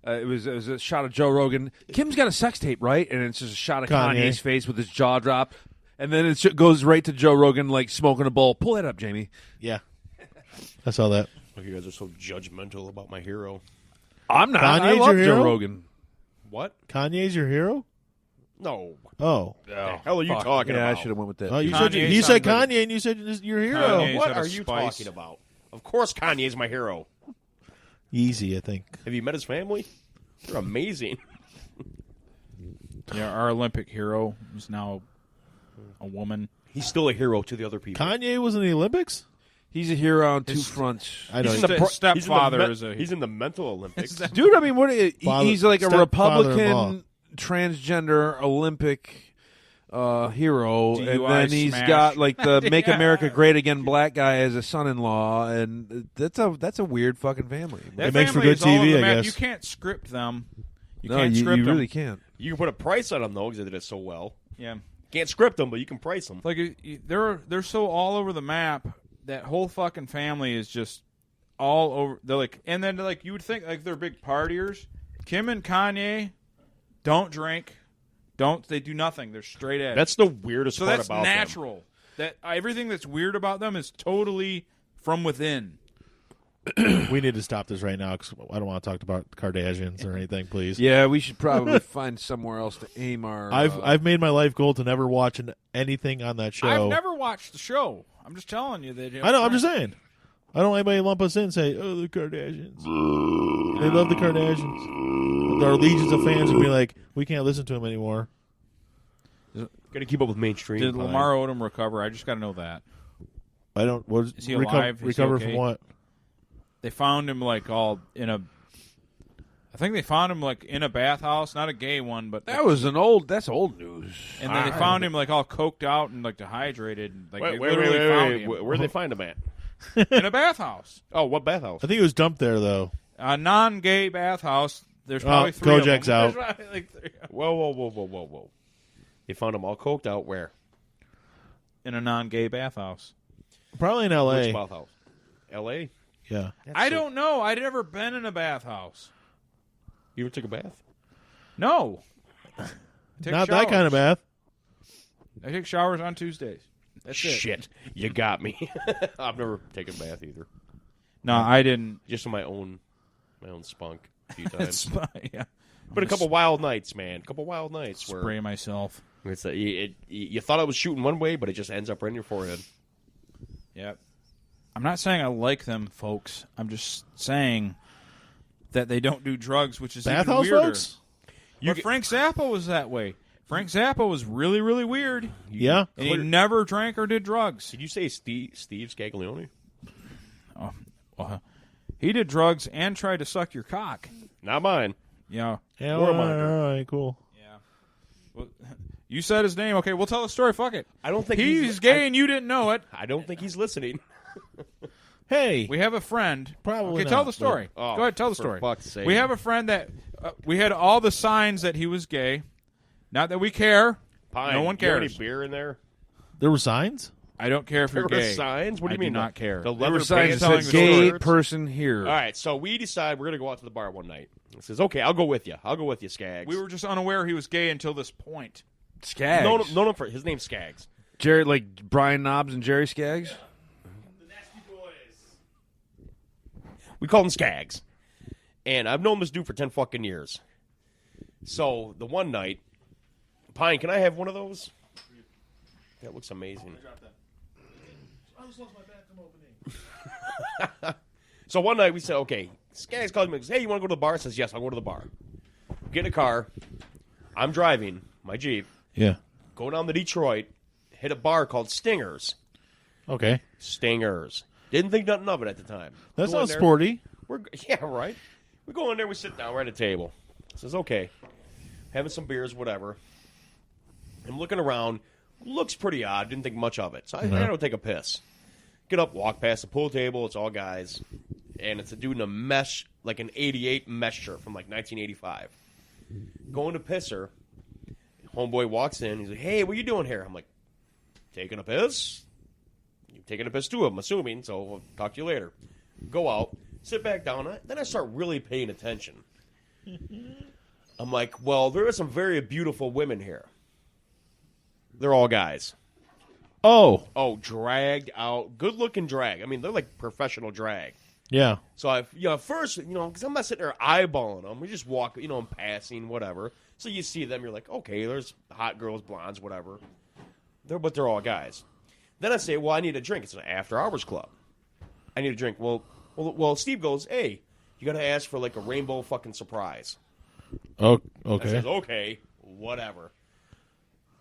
It was a shot of Joe Rogan. Kim's got a sex tape, right? And it's just a shot of Kanye. Kanye's face with his jaw dropped, and then it goes right to Joe Rogan like smoking a bowl. Pull that up, Jamie. Yeah, I saw that. Oh, you guys are so judgmental about my hero. I'm not. I Kanye's love your Joe hero? Rogan. What? Kanye's your hero? No. Oh, What the hell are you talking Yeah, about? I should have went with that. oh, you Kanye said you said sounds like- Kanye, and you said your hero. Kanye. What Have a are you spice. talking about? Of course, Kanye's my hero. Easy, I think. Have you met his family? They're amazing. Yeah, our Olympic hero is now a woman. He's still a hero to the other people. Kanye was in the Olympics. He's a hero on two fronts. I know. He's in the His stepfather he's in the is a- he's in the mental Olympics. Dude, I mean, Father- he's like a stepfather-in-law. Republican transgender Olympic hero, and DUI then he's smash. got like the "Make Yeah. America Great Again" black guy as a son-in-law, and that's a weird fucking family. That It makes for family good is all over TV, the I map. guess. You can't script them. You no, can't script you them. really can't. You can put a price on them though, because they did it so well. Yeah, Can't script them, but you can price them. like they're so all over the map. That whole fucking family is just all over. They're like, and then like you would think like they're big partiers. Kim and Kanye don't drink. They do nothing. They're straight edge. That's the weirdest so part that's about natural. That everything that's weird about them is totally from within. We need to stop this right now because I don't want to talk about Kardashians or anything. Please. Yeah, we should probably find somewhere else to aim our. I've made my life goal to never watch anything on that show. I've never watched the show. I'm just telling you that. I know. I'm just saying. I don't want anybody to lump us in and say, "Oh, the Kardashians." They love the Kardashians. There are legions of fans who be like, "We can't listen to them anymore." them. Got to keep up with mainstream. Did Fine. Lamar Odom recover? I just got to know that. I don't. What Is he alive? Is he recover okay? from what? They found him like all in a. I think they found him like in a bathhouse, not a gay one, but that's old news. And then they found him like all coked out and like dehydrated. And, like they Wait, literally found him Where'd they find him at? in a bathhouse, Oh, what bathhouse? I think it was dumped there though. a non-gay bathhouse. There's probably three Kojak's of them. out. There's probably, like, three of them. Whoa. They found him all coked out where? In a non-gay bathhouse. Probably in L.A. Which bathhouse? L.A.? Yeah. I don't know. I'd never been in a bathhouse. You ever took a bath? No. I take Not that kind of showers. bath. I take showers on Tuesdays. That's it. Shit. You got me. I've never taken a bath either. No, I didn't. Just in my own spunk a few times. Yeah. But a couple wild nights, man. A couple wild nights where Spray myself. it's you thought I was shooting one way, but it just ends up right in your forehead. Yep. I'm not saying I like them, folks. I'm just saying that they don't do drugs, which is even Bathhouse weirder. folks? But Frank Zappa was that way. Frank Zappa was really, really weird. Yeah. And he never drank or did drugs. Did you say Steve Scaglione? He did drugs and tried to suck your cock. Not mine. Yeah. Yeah. Or All mine. right. Cool. Yeah. Well, you said his name. Okay, we'll tell the story. Fuck it. I don't think He's gay and you didn't know it. I don't think he's listening. Hey. We have a friend. Probably Okay, tell not, the story. but- Go ahead, tell the for story. fuck's sake. We have a friend that we had all the signs that he was gay. Not that we care. Pine, No one you have cares. any beer in there? There were signs. I don't care if There you're were gay. signs? What do you I mean? do not care. The There leather were signs pants that telling said the "gay story. person here." All right, so we decide we're going to go out to the bar one night. He says, okay, I'll go with you. I'll go with you, Skaggs. We were just unaware he was gay until this point. Skaggs. No, for his name's Skaggs. Jerry, like Brian Knobs and Jerry Skaggs? The Nasty Boys. We call him Skaggs. And I've known this dude for 10 fucking years. So, the one night, Pine, can I have one of those? That looks amazing. I just lost my bathroom opening. So one night we said, okay, Skaggs calls me and goes, hey, you want to go to the bar? I says, yes, I'll go to the bar. Get in a car. I'm driving my Jeep. Yeah. Go down to Detroit. Hit a bar called Stingers. Okay. Stingers. Didn't think nothing of it at the time. That's Go in not there. sporty. Yeah, right. We go in there. We sit down. We're at a table. Says, okay. Having some beers, whatever. I'm looking around. Looks pretty odd. Didn't think much of it. So I don't take a piss. Get up, walk past the pool table. It's all guys. And it's a dude in a mesh, like an 88 mesh shirt from like 1985. Going to piss her. Homeboy walks in. He's like, hey, what are you doing here? I'm like, taking a piss? You're taking a piss too, I'm assuming, so we'll talk to you later. Go out, sit back down. Then I start really paying attention. I'm like, well, there are some very beautiful women here. They're all guys. Oh, Dragged out. Good-looking drag. I mean, they're like professional drag. yeah. So, at first, because I'm not sitting there eyeballing them. We just walk, I'm passing, whatever. So you see them, you're like, okay, there's hot girls, blondes, whatever. But they're all guys. Then I say, well, I need a drink. It's an after-hours club. I need a drink. Well, Steve goes, hey, you got to ask for like a rainbow fucking surprise. Oh, I okay. says, okay, whatever.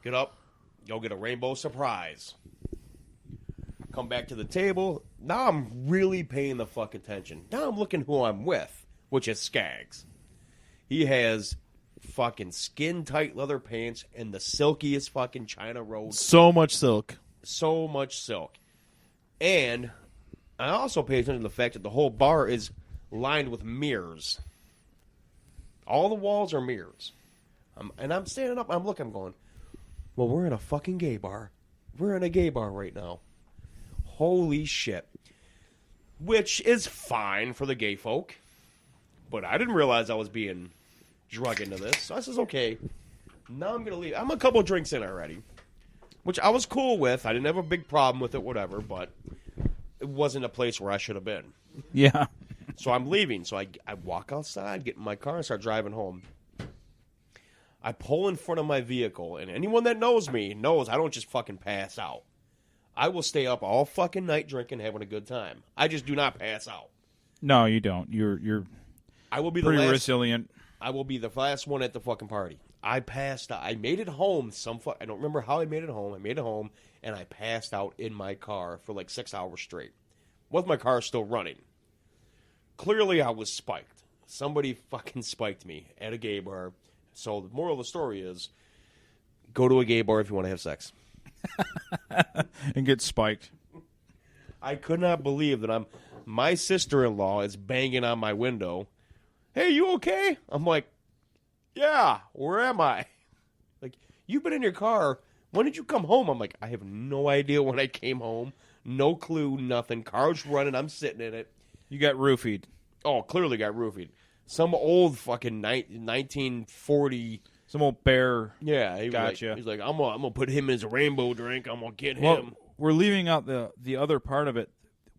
Get up, go get a rainbow surprise. Come back to the table. Now I'm really paying the fuck attention. Now I'm looking who I'm with, which is Skaggs. He has fucking skin-tight leather pants and the silkiest fucking China Rose. So much silk. So much silk. And I also pay attention to the fact that the whole bar is lined with mirrors. All the walls are mirrors. And I'm standing up, I'm looking, I'm going, well, we're in a fucking gay bar. We're in a gay bar right now. Holy shit. Which is fine for the gay folk. But I didn't realize I was being drug into this. So I says, okay, now I'm going to leave. I'm a couple drinks in already. Which I was cool with. I didn't have a big problem with it, whatever. But it wasn't a place where I should have been. Yeah. So I'm leaving. So I walk outside, get in my car, and start driving home. I pull in front of my vehicle. And anyone that knows me knows I don't just fucking pass out. I will stay up all fucking night drinking, having a good time. I just do not pass out. No, you don't. You're I will be pretty the last, resilient. I will be the last one at the fucking party. I passed out. I made it home. I don't remember how I made it home. I made it home, and I passed out in my car for like 6 hours straight. With my car still running. Clearly, I was spiked. Somebody fucking spiked me at a gay bar. So the moral of the story is, go to a gay bar if you want to have sex. And get spiked. I could not believe that my sister-in-law is banging on my window. Hey, you okay? I'm like, yeah, where am I? Like, you've been in your car. When did you come home? I'm like, I have no idea when I came home. No clue, nothing. Car's running. I'm sitting in it. You got roofied. Oh, clearly got roofied. Some old fucking 1940... Some old bear. Yeah, Gotcha. He's like, I'm gonna put him in his rainbow drink. I'm gonna get Well, him. we're leaving out the other part of it.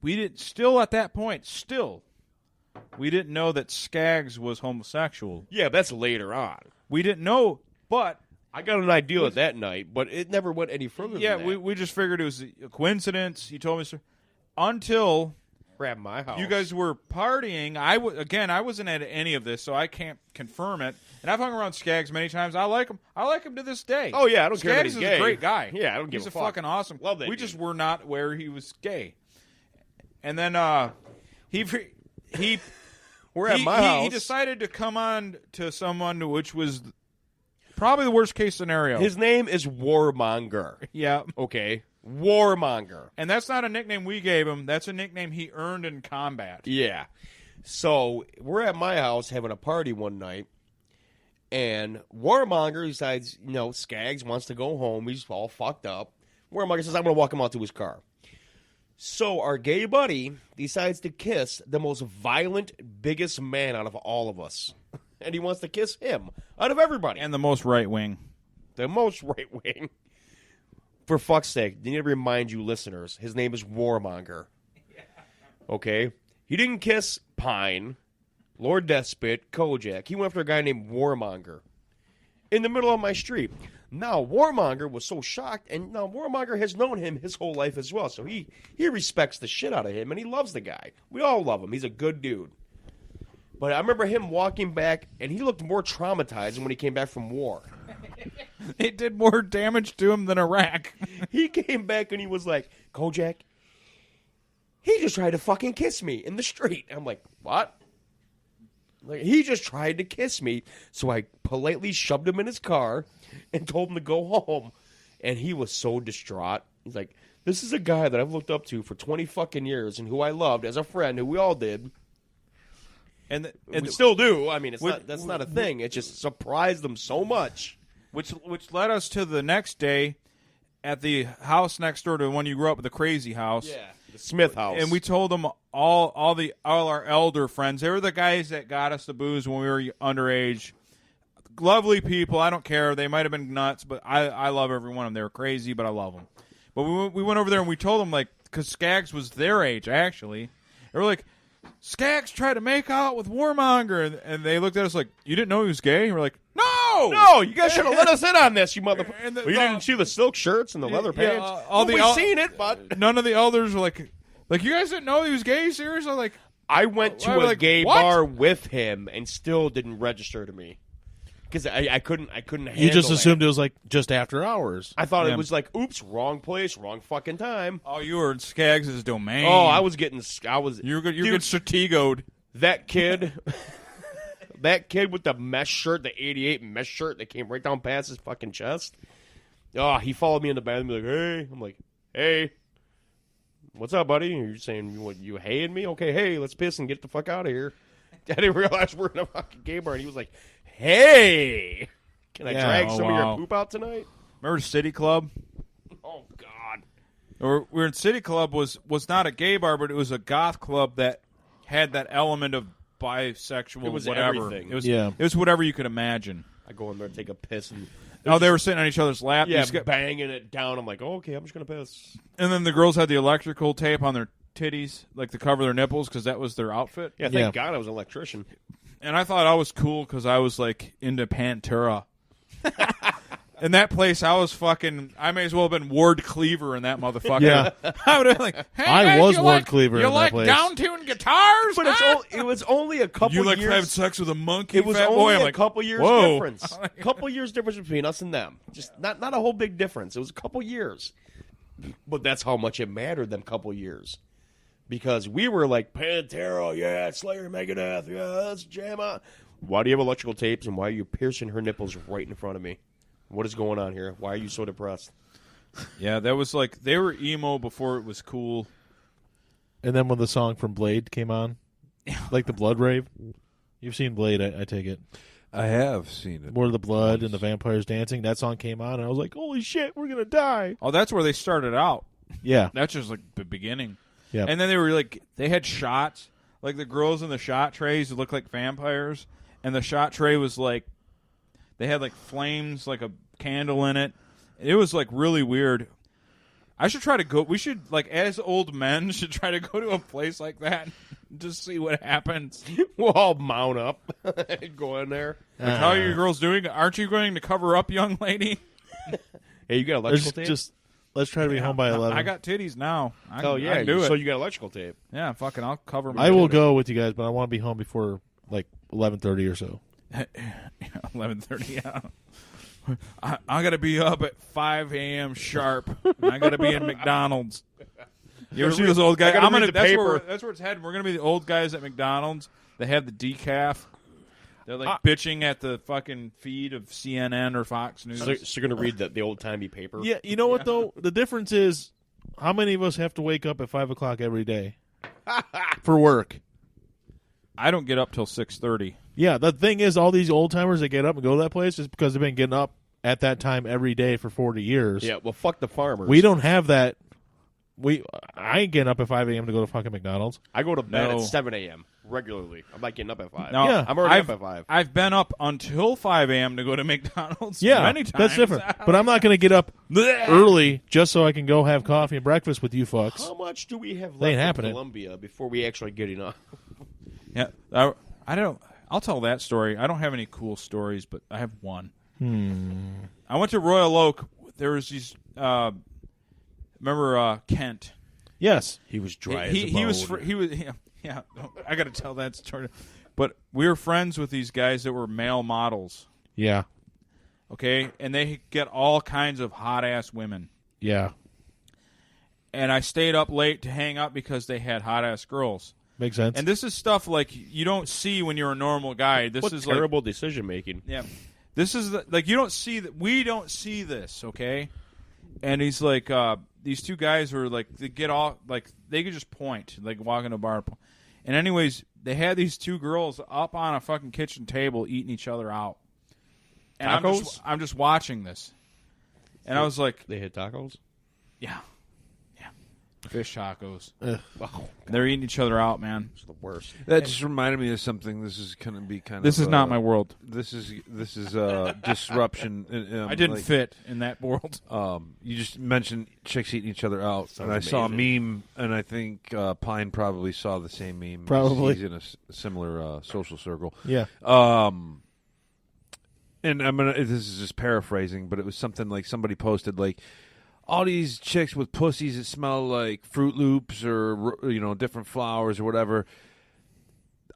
We didn't. Still at that point. We didn't know that Skaggs was homosexual. Yeah, that's later on. We didn't know, but I got an idea that night, but it never went any further. yeah, than that. we just figured it was a coincidence. He told me so. Until Grab my house. you guys were partying. I wasn't at any of this, so I can't confirm it. And I've hung around Skaggs many times. I like him. I like him to this day. Oh yeah, I don't care if Skaggs he's is gay. a great guy. Yeah, I don't give He's a a fuck. fucking awesome. Love that We dude. just were not where he was gay. And then he We're at my house. He decided to come on to someone which was probably the worst case scenario. His name is Warmonger. Yeah. Okay, Warmonger. And that's not a nickname we gave him. That's a nickname he earned in combat. Yeah. So we're at my house having a party one night, and Warmonger decides, Skaggs wants to go home. He's all fucked up. Warmonger says, I'm going to walk him out to his car. So our gay buddy decides to kiss the most violent, biggest man out of all of us. And he wants to kiss him out of everybody. And the most right wing. The most right wing. For fuck's sake, I need to remind you listeners, his name is Warmonger. Okay? He didn't kiss Pine, Lord Deathspit, Kojak. He went after a guy named Warmonger in the middle of my street. Now, Warmonger was so shocked, and now Warmonger has known him his whole life as well, so he respects the shit out of him, and he loves the guy. We all love him. He's a good dude. But I remember him walking back, and he looked more traumatized than when he came back from war. It did more damage to him than Iraq. He came back, and he was like, Kojak, he just tried to fucking kiss me in the street. I'm like, what? Like, he just tried to kiss me, so I politely shoved him in his car and told him to go home. And he was so distraught. He's like, this is a guy that I've looked up to for 20 fucking years and who I loved as a friend, who we all did. And we still do. I mean, that's not a thing. It just surprised them so much. Which led us to the next day at the house next door to the one you grew up with, the crazy house. Yeah, the Smith house. And we told them all our elder friends. They were the guys that got us the booze when we were underage. Lovely people. I don't care. They might have been nuts, but I love every one of them. They were crazy, but I love them. But we went over there and we told them, like, because Skaggs was their age, actually. They were like, Skaggs tried to make out with Warmonger, and they looked at us like, you didn't know he was gay? And we're like, no, you guys should have let us in on this, you motherfucker. Well, you didn't see the silk shirts and the leather pants. We've seen it, but none of the elders were like, you guys didn't know he was gay? Seriously? Like, I went to a gay bar with him and still didn't register to me because I couldn't handle You just assumed it. it was like just after hours. I thought it was like, oops, wrong place, wrong fucking time. Oh, you were in Skaggs' domain. Oh, I was getting You're getting strategoed. That kid. That kid with the mesh shirt, the 88 mesh shirt that came right down past his fucking chest. Oh, he followed me in the bathroom and be like, hey. I'm like, hey. What's up, buddy? You're saying you haying me? Okay, hey, let's piss and get the fuck out of here. I didn't realize we're in a fucking gay bar. And he was like, hey, can I drag some of your poop out tonight? Remember City Club? Oh, God. We were in City Club was not a gay bar, but it was a goth club that had that element of bisexual, it was whatever. Everything. It was whatever you could imagine. I go in there and take a piss. And they were sitting on each other's lap. Yeah, banging it down. I'm like, oh, okay, I'm just going to piss. And then the girls had the electrical tape on their titties, like to cover their nipples, because that was their outfit. Yeah, thank God I was an electrician. And I thought I was cool because I was, like, into Pantera. In that place, I may as well have been Ward Cleaver in that motherfucker. Yeah. I would have been like, hey, I guys, was Ward Cleaver You in that like place. down-tuned guitars? But it was only a couple you like years. having sex with a monkey? It was fat only boy? I'm a like, couple years whoa. difference. A couple years difference between us and them. Just not a whole big difference. It was a couple years. But that's how much it mattered, them couple years. Because we were like, Pantera, yeah, Slayer, Megadeth, yeah, let's jam on. Why do you have electrical tapes and why are you piercing her nipples right in front of me? What is going on here? Why are you so depressed? Yeah, that was like, they were emo before it was cool. And then when the song from Blade came on, like the Blood Rave. You've seen Blade, I take it. I have seen it. More of the blood and the vampires dancing. That song came on, and I was like, holy shit, we're going to die. Oh, that's where they started out. Yeah. That's just like the beginning. Yeah. And then they were like, they had shots. Like the girls in the shot trays looked like vampires. And the shot tray was like, they had like flames, like a candle in it. It was like really weird. I should try to go. We should, like, as old men, should try to go to a place like that and just see what happens. We'll all mount up, go in there. Like, how are you girls doing? Aren't you going to cover up, young lady? Hey, you got electrical tape? Just let's try to be home by 11. I got titties now. I oh, yeah. can do it. So you got electrical tape. Yeah, fucking, I'll cover my I will titties. go with you guys, but I want to be home before like 11:30 or so. 11:30. Yeah. I got to be up at 5 a.m. sharp. I got to be in McDonald's. You ever see those old guys? That's where it's heading. We're gonna be the old guys at McDonald's. They have the decaf. They're like bitching at the fucking feed of CNN or Fox News. So you're gonna read the old timey paper. Yeah, you know what though? The difference is how many of us have to wake up at 5 o'clock every day for work. I don't get up till 6:30. Yeah, the thing is, all these old timers that get up and go to that place is because they've been getting up at that time every day for 40 years. Yeah, well, fuck the farmers. We don't have that I ain't getting up at 5 a.m. to go to fucking McDonald's. I go to bed No. at 7 a.m. regularly. I'm not getting up at 5. No, Yeah. I'm already I've, up at 5. I've been up until 5 a.m. to go to McDonald's. Yeah, many times. that's different. But I'm not going to get up early just so I can go have coffee and breakfast with you fucks. How much do we have They left ain't in happening. Columbia before we actually get enough? Yeah, I don't. I'll tell that story. I don't have any cool stories, but I have one. I went to Royal Oak. There was these. Remember Kent? Yes. He was dry He was. Yeah. I got to tell that story. But we were friends with these guys that were male models. Yeah. Okay, and they get all kinds of hot ass women. Yeah. And I stayed up late to hang out because they had hot ass girls. Makes sense. And this is stuff like you don't see when you're a normal guy. This What is terrible decision making. Yeah, this is like you don't see that. We don't see this, okay? And he's like, these two guys were like, they get all like they could just point, like walk in a bar. And anyways, they had these two girls up on a fucking kitchen table eating each other out. And I'm just watching this, and I was like, They had tacos? yeah, fish tacos. They're eating each other out, man. It's the worst. That just reminded me of something. This is going to be kind of. This is not my world. This is disruption. I didn't fit in that world. You just mentioned chicks eating each other out, and I saw a meme, and I think Pine probably saw the same meme. Probably. He's in a similar social circle. Yeah. And this is just paraphrasing, but it was something like somebody posted like, all these chicks with pussies that smell like Fruit Loops or different flowers or whatever.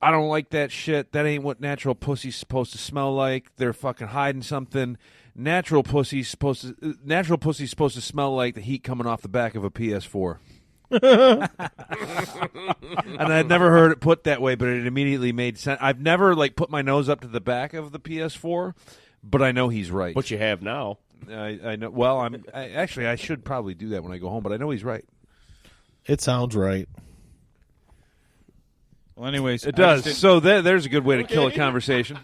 I don't like that shit. That ain't what natural pussy's supposed to smell like. They're fucking hiding something. Natural pussy's supposed to smell like the heat coming off the back of a PS4. And I'd never heard it put that way, but it immediately made sense. I've never put my nose up to the back of the PS4, but I know he's right. But you have now. I know. Well, I should probably do that when I go home, but I know he's right. It sounds right. Well, anyways, It does. So there's a good way to kill a conversation.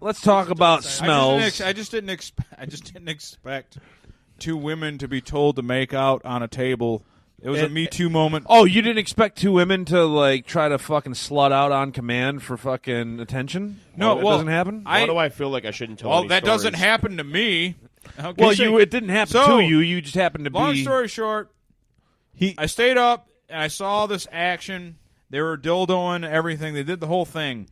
Let's talk about smells. I just didn't expect two women to be told to make out on a table. It was a Me Too moment. Oh, you didn't expect two women to try to fucking slut out on command for fucking attention? No, it well, doesn't happen. Why do I feel like I shouldn't tell Well, any that stories? doesn't happen to me. Okay, Well, so- it didn't happen so, to you. You just happened to Long be. story short, I stayed up and I saw this action. They were dildoing everything. They did the whole thing,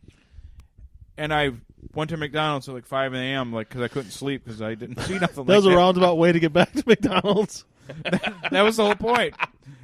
and I went to McDonald's at 5 a.m. because I couldn't sleep because I didn't see nothing. That was a roundabout way to get back to McDonald's. That was the whole point.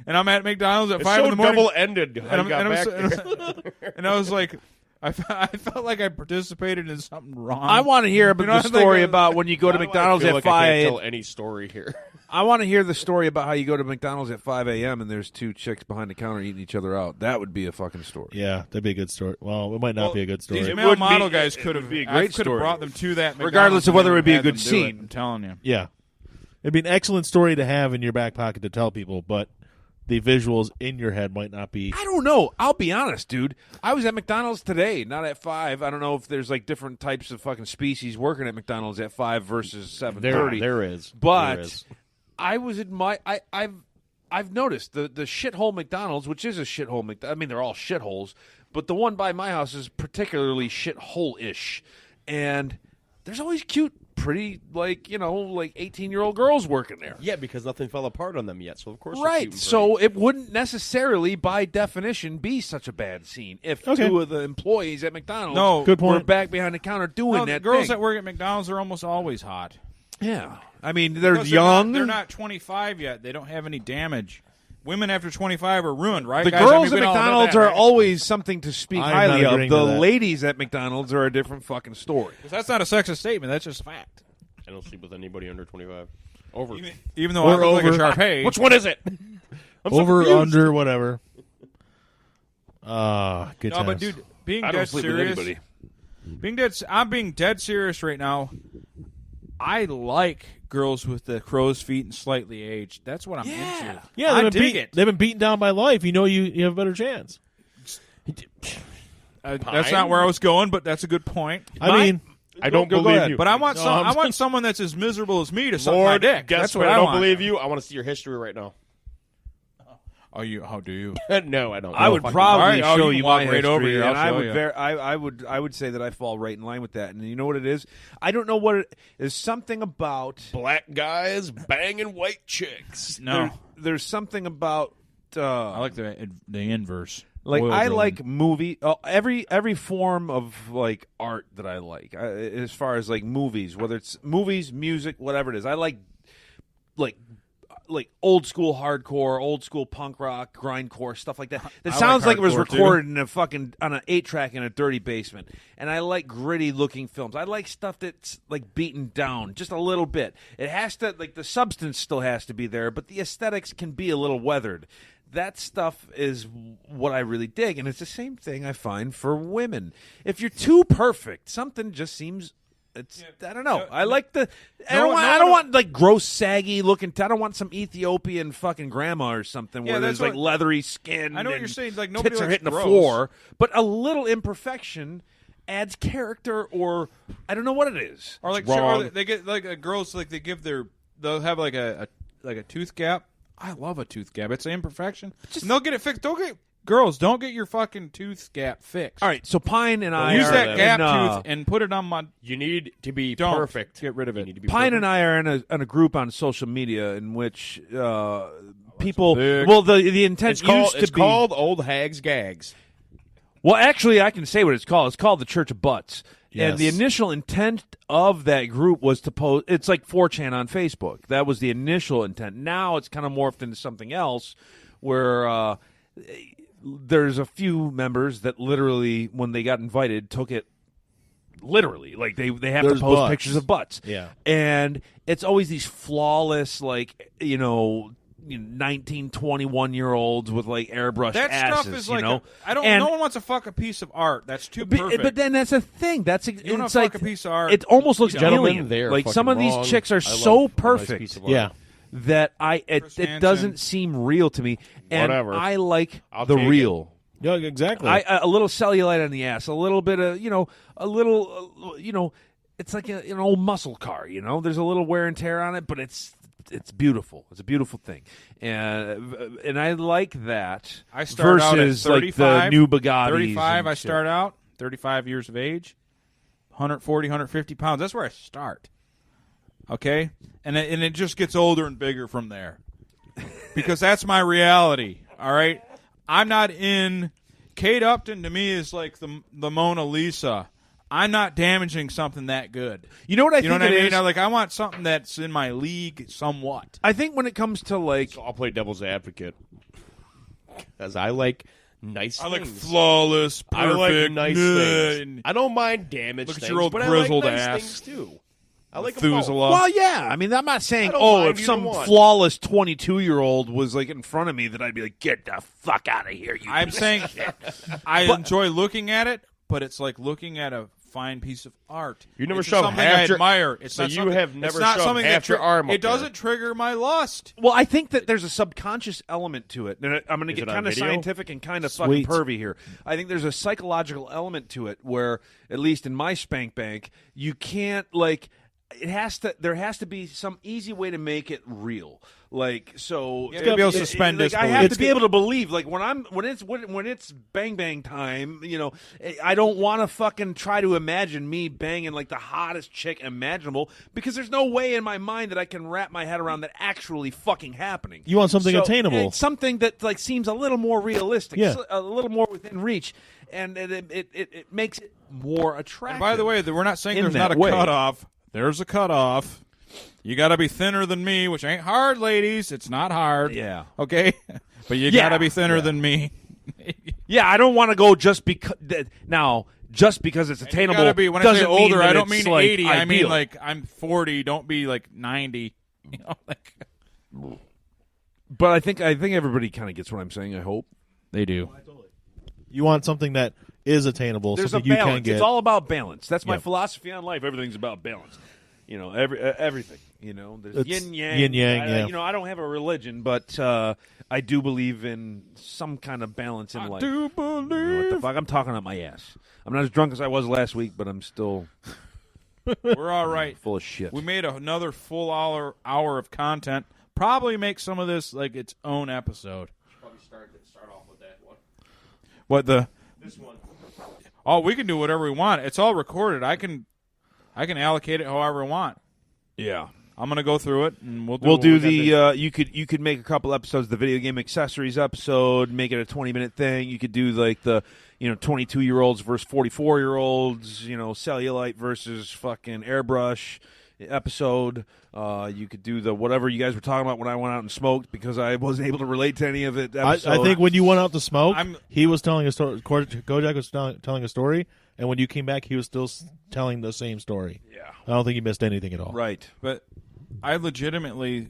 And I'm at McDonald's at It's 5 so in the morning. double-ended. And, how I'm, you got and, back I'm, there. and I was like, I felt like I participated in something wrong. I want to hear about You know, the I think story I- about when you go to Why do I McDonald's feel at like I 5 can't tell any story here. I want to hear the story about how you go to McDonald's at 5 a.m. and there's two chicks behind the counter eating each other out. That would be a fucking story. Yeah, that'd be a good story. Well, it might not be a good story. These It male would model be- guys it could would have be a great story. brought them to that McDonald's Regardless of and whether then it'd be a had good them do scene. it. I'm telling you. Yeah. It'd be an excellent story to have in your back pocket to tell people, but the visuals in your head might not be. I don't know. I'll be honest, dude. I was at McDonald's today, not at 5. I don't know if there's different types of fucking species working at McDonald's at 5 versus 7:30. There is. But There is. I was in my I've noticed the shithole McDonald's, which is a shithole I mean, they're all shitholes, but the one by my house is particularly shithole-ish. And there's always cute, pretty 18-year-old girls working there. Yeah, because nothing fell apart on them yet, so of course they're Right. cute and So it wouldn't necessarily, by definition, be such a bad scene if two of the employees at McDonald's No, Good point. were back behind the counter doing No, the that girls thing. that work at McDonald's are almost always hot. Yeah. I mean, they're Because young. They're not 25 yet. They don't have any damage. Women after 25 are ruined, right? The guys? girls we at all know McDonald's that, are right? always something to speak I'm highly not of. agreeing The to that. ladies at McDonald's are a different fucking story. That's not a sexist statement. That's just a fact. I don't sleep with anybody under 25. Over. Even though Or I look like a over. Sharpay. Which one is it? I'm so Over, confused. under, whatever. Good No, times. but dude, being I don't dead sleep with serious. anybody. I'm being dead serious right now. I like girls with the crow's feet and slightly aged. That's what I'm into. Yeah, I they've been, dig it. they've been beaten down by life. You know you have a better chance. That's not where I was going, but that's a good point. I mean, I don't Go believe ahead. you. But I want I'm I want someone that's as miserable as me to suck my Lord, dick. guess That's what? what I don't want. believe you. I want to see your history right now. Oh, how do you? No, I don't. I would fucking- probably All right, show you you can walk my right over history, here, and I'll I show would you. I would say that I fall right in line with that. And you know what it is? I don't know what it is. Something about Black guys banging white chicks. No, there's something about I like the inverse. like Oil I drilling. like movie every form of like art that I like as far as like movies, whether it's movies, music, whatever it is. I like old school hardcore, old school punk rock, grindcore, stuff like that. That I sounds like it was hardcore, too. recorded in a fucking on an 8-track in a dirty basement. And I like gritty looking films. I like stuff that's like beaten down just a little bit. It has to like the substance still has to be there, but the aesthetics can be a little weathered. That stuff is what I really dig, and it's the same thing I find for women. If you're too perfect, something just seems. I don't know. I like the. I don't want like gross, saggy looking. I don't want some Ethiopian fucking grandma or something where that's there's like what- leathery skin. I know what and you're saying, like, nobody tits are likes hitting the gross. floor, but a little imperfection adds character, or I don't know what it is. Or like Wrong. sure, they get like girls like they'll have like a tooth gap. I love a tooth gap. It's an imperfection. And they'll get it fixed. Don't get your fucking tooth gap fixed. All right, so Pine and I Use are that gap in, tooth and put it on my. You need to be Don't perfect. get rid of You it. need to be Pine perfect. and I are in a group on social media in which people. big. Well, the intent It's called, used to it's be called Old Hags Gags. Well, actually, I can say what it's called. It's called the Church of Butts. And the Yes. initial intent of that group was to post. It's like 4chan on Facebook. That was the initial intent. Now it's kind of morphed into something else, where there's a few members that literally, when they got invited, took it literally. Like they have There's to post butts. pictures of butts. Yeah. And it's always these flawless, like 19, 21-year-olds with like airbrushed That asses. stuff is you like know? no one wants to fuck a piece of art. That's too perfect. But then that's a thing. That's wanna it's fuck like a piece of art, It almost looks Gentlemen, alien. they're Like some of fucking these wrong. chicks are I so love a nice perfect piece of art. Yeah. that Chris it Hansen. doesn't seem real to me. And Whatever. I like I'll the take it. real. Yeah, exactly. A little cellulite on the ass, a little bit of a little it's like an old muscle car. There's a little wear and tear on it, but it's beautiful. It's a beautiful thing, and I like that. I start out at versus 35, like the new Bugattis. 35, and I shit. start out 35 years of age, 140, 150 pounds. That's where I start. Okay, and it just gets older and bigger from there, because that's my reality. All right, I'm not in. Kate Upton to me is like the Mona Lisa. I'm not damaging something that good. You know what I You think know what I it mean? is? I want something that's in my league somewhat. I think when it comes to like So I'll play devil's advocate. Because I like nice I like things. flawless, perfect. I like nice things. and I don't mind damaged Look at things, your old but grizzled I like nice ass. things too. I like them both. Methuselah. well, yeah. I mean, I'm not saying, I don't mind if either some one. flawless 22-year-old was like in front of me, that I'd be like, get the fuck out of here. You I'm piece of saying shit." I enjoy looking at it, but it's like looking at a fine piece of art. You never it's shoved something half I your- admire. It's so not you something, have it's never not shoved something half that your arm up It doesn't there. trigger my lust. Well, I think that there's a subconscious element to it. And I'm going to Is get it on kind of video? scientific and kind of Sweet. fucking pervy here. I think there's a psychological element to it where, at least in my spank bank, you can't like. There has to be some easy way to make it real. Like so, You have to be able to suspend like, I disbelief. have to be able to believe. Like when it's bang bang time, I don't want to fucking try to imagine me banging like the hottest chick imaginable, because there's no way in my mind that I can wrap my head around that actually fucking happening. You want something So, attainable. and something that like seems a little more realistic, Yeah. a little more within reach, and it makes it more attractive. And by the way, we're not saying in there's that not a way. cutoff. There's a cutoff. You got to be thinner than me, which ain't hard, ladies. It's not hard. Yeah. Okay? But you Yeah. got to be thinner than me. Yeah, I don't want to go just because now. Just because it's You attainable gotta be, when I doesn't say older, mean that I don't it's, mean like, 80. I mean ideal. like I'm 40. Don't be like 90. You know, like But I think everybody kind of gets what I'm saying. I hope they do. you want something that is attainable, there's a something you balance. can get. It's all about balance. That's my Yep. philosophy on life. Everything's about balance. Everything. There's It's yin yang. yin yang, yeah. I don't have a religion, but I do believe in some kind of balance in life. Do What the believe fuck? I'm talking out my ass. I'm not as drunk as I was last week, but I'm still we're all right. full of shit. We made another full hour of content. Probably make some of this like its own episode. What the? This one. Oh, we can do whatever we want. It's all recorded. I can allocate it however I want. Yeah. I'm gonna go through it, and we'll We'll what do we gotta the. You could make a couple episodes, the video game accessories episode, make it a 20-minute thing. You could do like the 22-year-olds versus 44-year-olds. Cellulite versus fucking airbrush episode. You could do the whatever you guys were talking about when I went out and smoked because I wasn't able to relate to any of it. I think when you went out to smoke, I'm- he was telling a story. Kojak was telling a story, and when you came back, he was still telling the same story. Yeah. I don't think he missed anything at all. Right. But I legitimately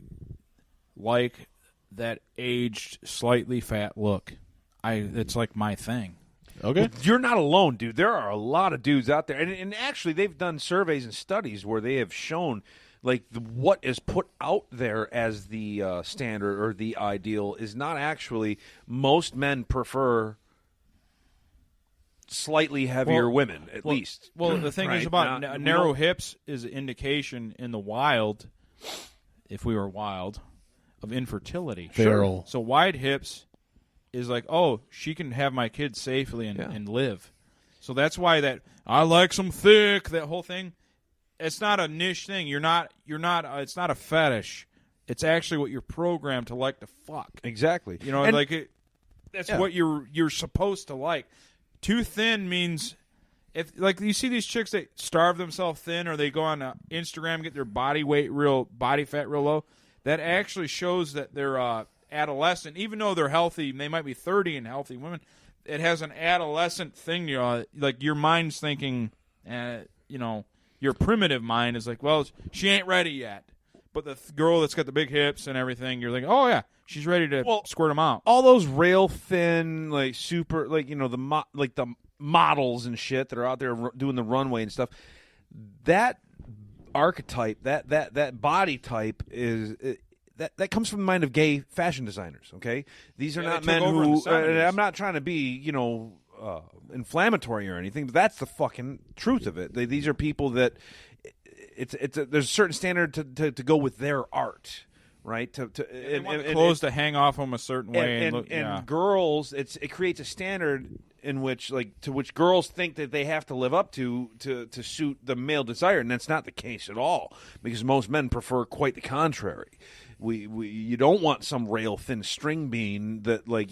like that aged, slightly fat look. It's like my thing. Okay. You're not alone, dude. There are a lot of dudes out there, and actually, they've done surveys and studies where they have shown like what is put out there as the standard or the ideal is not actually. Most men prefer slightly heavier women, at least. Well, the thing Right? is about Not- we narrow don't- hips is an indication in the wild, if we were wild, of infertility. Feral. So wide hips is like, oh, she can have my kids safely and, Yeah. and live. So that's why that I like some thick. That whole thing, it's not a niche thing. You're not. It's not a fetish. It's actually what you're programmed to like to fuck. Exactly. And And- like it. That's Yeah. what you're supposed to like. Too thin means if like you see these chicks that starve themselves thin, or they go on Instagram get their body fat real low. That actually shows that they're adolescent, even though they're healthy. They might be 30 and healthy women. It has an adolescent thing. Like your mind's thinking. Your primitive mind is like, well, she ain't ready yet. But the girl that's got the big hips and everything, you're like, oh yeah, she's ready to squirt them out. all those rail thin, like super, like the models and shit that are out there doing the runway and stuff. That archetype, that body type is that comes from the mind of gay fashion designers. Okay, these are Yeah, not they took men over in who. the 70s. I'm not trying to be inflammatory or anything, but that's the fucking truth of it. These are people that there's a certain standard to go with their art. Right, They want the clothes to hang off them a certain way, and girls, it creates a standard in which girls think that they have to live up to suit the male desire, and that's not the case at all. Because most men prefer quite the contrary. You don't want some rail thin string bean that like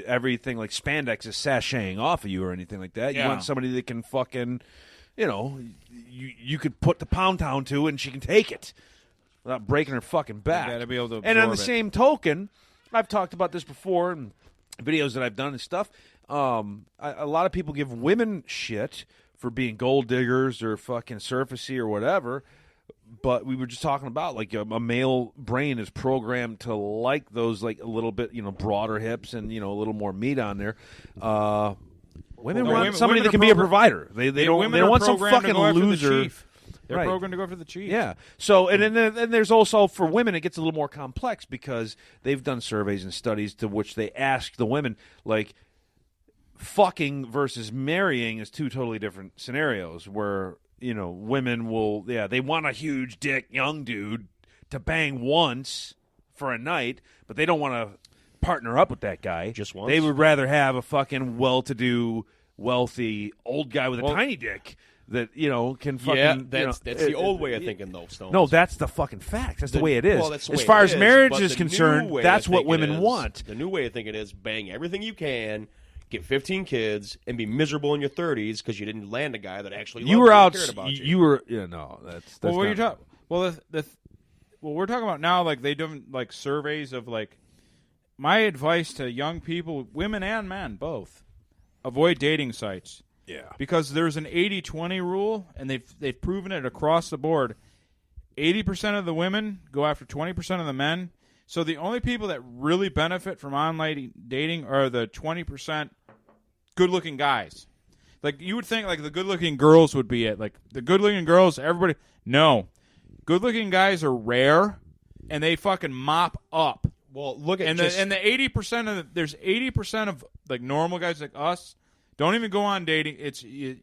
everything like spandex is sashaying off of you or anything like that. Yeah. You want somebody that can fucking, you could put the pound town to and she can take it without breaking her fucking back. gotta be able to and on the absorb it. same token, I've talked about this before in videos that I've done and stuff. A lot of people give women shit for being gold diggers or fucking surfacey or whatever. But we were just talking about like a male brain is programmed to like those like a little bit broader hips and a little more meat on there. Women want somebody women that are can be a provider. They don't want some programmed to fucking go after the loser. chief. They're Right. programmed to go for the chief. Yeah. So, and then there's also for women, it gets a little more complex because they've done surveys and studies to which they ask the women, like, fucking versus marrying is two totally different scenarios where, women will, they want a huge dick young dude to bang once for a night, but they don't want to partner up with that guy. Just once? They would rather have a fucking well-to-do, wealthy, old guy with a tiny dick that, can fucking... Yeah, that's the old way of thinking, though, Stone. No, that's the fucking fact. That's the way it is. Well, that's the as way far it as is, marriage but is the concerned, new way that's of what thinking women is- want. The new way of thinking is bang everything you can, get 15 kids, and be miserable in your 30s because you didn't land a guy that actually You loved were and out. cared about you. You were. Yeah, no, that's Well, what are you not- talking? Well, well, we're talking about now. Like they do like surveys of like. My advice to young people, women and men, both, avoid dating sites. Yeah. Because there's an 80-20 rule, and they've proven it across the board. 80% of the women go after 20% of the men. So the only people that really benefit from online dating are the 20% good-looking guys. Like you would think, like the good-looking girls would be it. Like the good-looking girls, everybody. No, good-looking guys are rare, and they fucking mop up. Well, look at And the 80% of there's 80% of like normal guys like us. Don't even go on dating.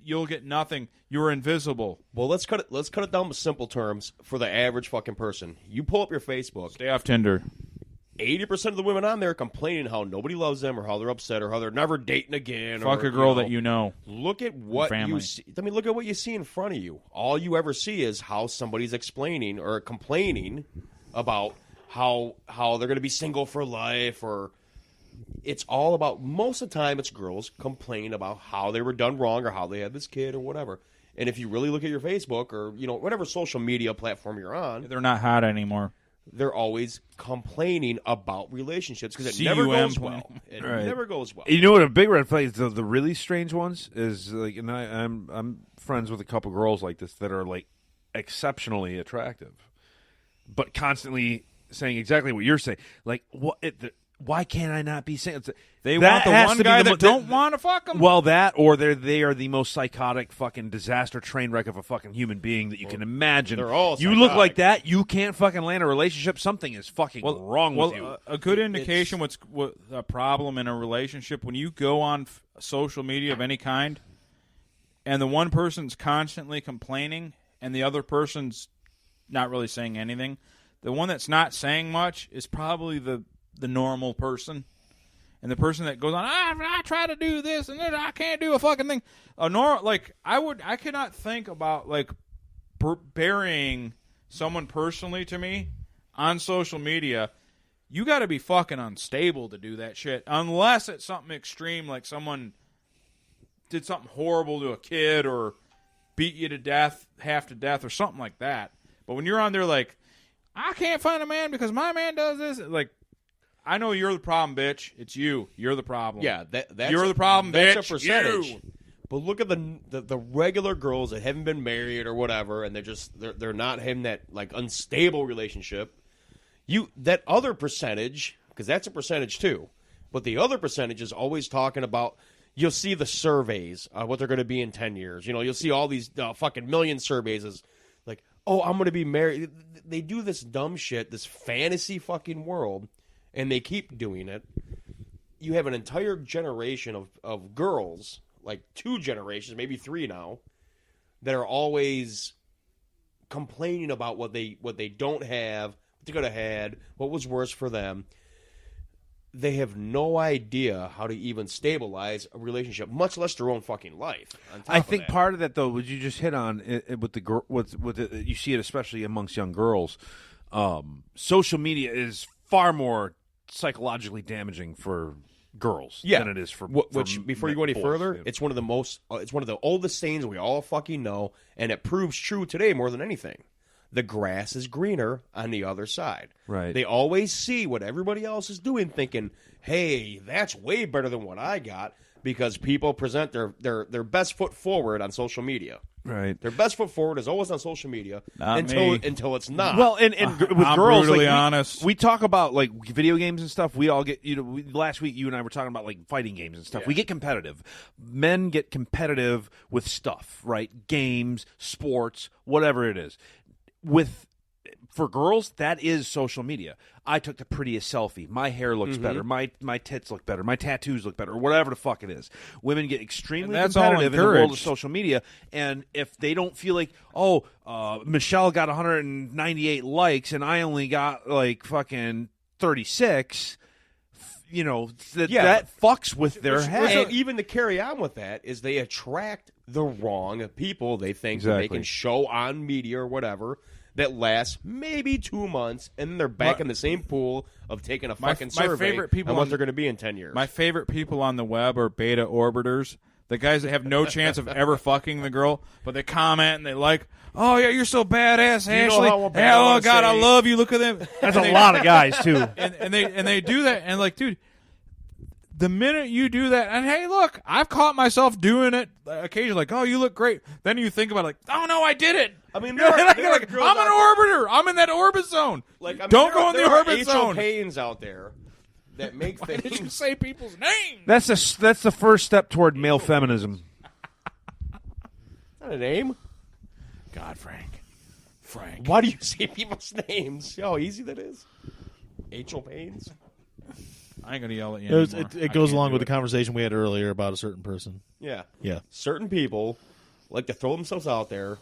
You'll get nothing. You're invisible. Well, let's cut it down to simple terms for the average fucking person. You pull up your Facebook. Stay off Tinder. 80% of the women on there complaining how nobody loves them or how they're upset or how they're never dating again. Fuck or, a girl that you know. Look at what you see. I mean, look at what you see in front of you. All you ever see is how somebody's explaining or complaining about how they're going to be single for life, or it's all about, most of the time it's girls complaining about how they were done wrong or how they had this kid or whatever. And if you really look at your Facebook or, whatever social media platform you're on, they're not hot anymore. They're always complaining about relationships because it never goes well. It never goes well. You know what a big red flag is? The really strange ones is like, and I'm friends with a couple girls like this that are like exceptionally attractive, but constantly saying exactly what you're saying. Like, why can't I not be saying? They want the one guy that don't want to fuck them. Well, that or they are the most psychotic fucking disaster train wreck of a fucking human being that you can imagine. They're all you look like that, you can't fucking land a relationship. Something is fucking wrong with you. A good indication what's a problem in a relationship when you go on social media of any kind, and the one person's constantly complaining and the other person's not really saying anything. The one that's not saying much is probably the normal person, and the person that goes on, I try to do this and then I can't do a fucking thing. I cannot think about like burying someone personally to me on social media. You got to be fucking unstable to do that shit, unless it's something extreme, like someone did something horrible to a kid or beat you to death, half to death, or something like that. But when you're on there like, I can't find a man because my man does this, like, I know you're the problem, bitch. It's you. You're the problem. Yeah, that's you're the problem, bitch. That's a percentage. You. But look at the regular girls that haven't been married or whatever, and they're not having that like unstable relationship. That other percentage, because that's a percentage too. But the other percentage is always talking about. You'll see the surveys, what they're going to be in 10 years. You'll see all these fucking million surveys as like, oh, I'm going to be married. They do this dumb shit, this fantasy fucking world. And they keep doing it. You have an entire generation of girls, like 2 generations, maybe 3 now, that are always complaining about what they don't have, what they could have had, what was worse for them. They have no idea how to even stabilize a relationship, much less their own fucking life. I think part of that, though, what you just hit on you see it especially amongst young girls. Social media is far more psychologically damaging for girls than it is for before you go any boys, further, it's one of the oldest sayings we all fucking know, and it proves true today more than anything. The grass is greener on the other side. Right. They always see what everybody else is doing, thinking, hey, that's way better than what I got, because people present their best foot forward on social media. Right. Their best foot forward is always on social media until it's not. Well, and with I'm girls, brutally like, honest. we talk about like video games and stuff. We all get, last week you and I were talking about like fighting games and stuff. Yeah. We get competitive. Men get competitive with stuff, right? Games, sports, whatever it is. For girls, that is social media. I took the prettiest selfie. My hair looks better. My tits look better. My tattoos look better. Or whatever the fuck it is. Women get extremely competitive in the world of social media, and if they don't feel like, Michelle got 198 likes and I only got like fucking 36, that fucks with their head. And even to carry on with that is they attract the wrong people. They think that they can show on media or whatever that lasts maybe 2 months, and then they're back in the same pool of taking a fucking survey on what they're going to be in 10 years. My favorite people on the web are beta orbiters. The guys that have no chance of ever fucking the girl, but they comment and they like, oh, yeah, you're so badass, Ashley. Oh, God, I love you. Look at them. That's a lot of guys, too. And they do that, and like, dude, the minute you do that, and hey, look, I've caught myself doing it occasionally, like, oh, you look great. Then you think about it, like, oh, no, I did it. I mean, I'm an orbiter. I'm in that orbit zone. Don't go in the orbit zone. There are HOPs out there that make things. Why did you say people's names? That's the first step toward male feminism. Not a name. God, Frank. Why do you say people's names? You know how easy that is? H.O. Paynes. I ain't gonna yell at you. It goes along with the conversation we had earlier about a certain person. Yeah. Yeah. Certain people like to throw themselves out there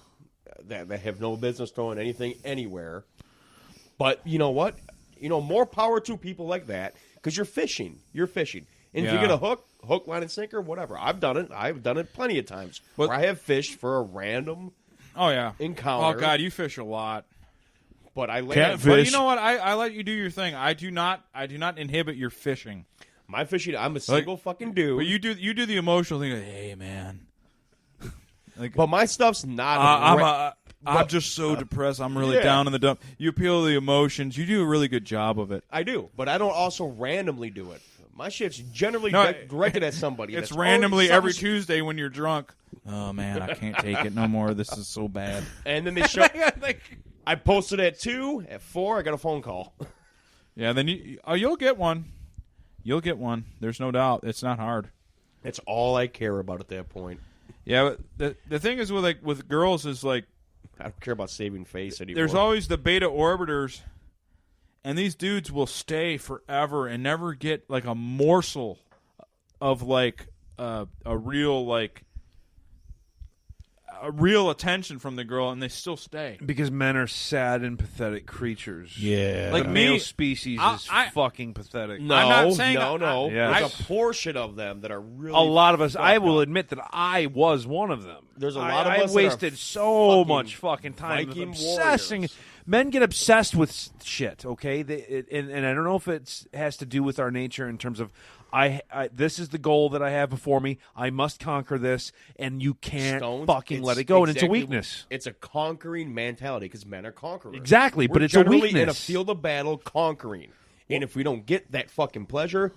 that have no business throwing anything anywhere. But you know what? more power to people like that because you're fishing. You're fishing. And if you get a hook, line, and sinker, whatever. I've done it. I've done it plenty of times where I have fished for a random encounter. Oh, God, you fish a lot. But I land. Catfish. But you know what? I let you do your thing. I do not inhibit your fishing. My fishing, I'm a single fucking dude. But you do the emotional thing. Like, hey, man. But my stuff's not. I'm just so depressed. I'm really down in the dump. You appeal to the emotions. You do a really good job of it. I do, but I don't also randomly do it. My shit's generally directed at somebody. It's randomly every Tuesday when you're drunk. Oh, man, I can't take it no more. This is so bad. And then they show. I posted at 2, at 4, I got a phone call. Yeah, then you'll get one. You'll get one. There's no doubt. It's not hard. That's all I care about at that point. Yeah, but the thing is with girls is like I don't care about saving face anymore. There's always the beta orbiters, and these dudes will stay forever and never get like a morsel of like a real attention from the girl, and they still stay because men are sad and pathetic creatures. Yeah, like the male species is fucking pathetic. No, I'm not saying no. Yes. There's a portion of them that are really. A lot of us. I will admit that I was one of them. There's a lot of us. I wasted so much fucking time Viking obsessing. warriors. Men get obsessed with shit. Okay, and I don't know if it has to do with our nature in terms of. This is the goal that I have before me. I must conquer this, and you can't fucking let it go. And it's a weakness. It's a conquering mentality because men are conquerors. Exactly, but it's a generally weakness. In a field of battle, conquering. And if we don't get that fucking pleasure,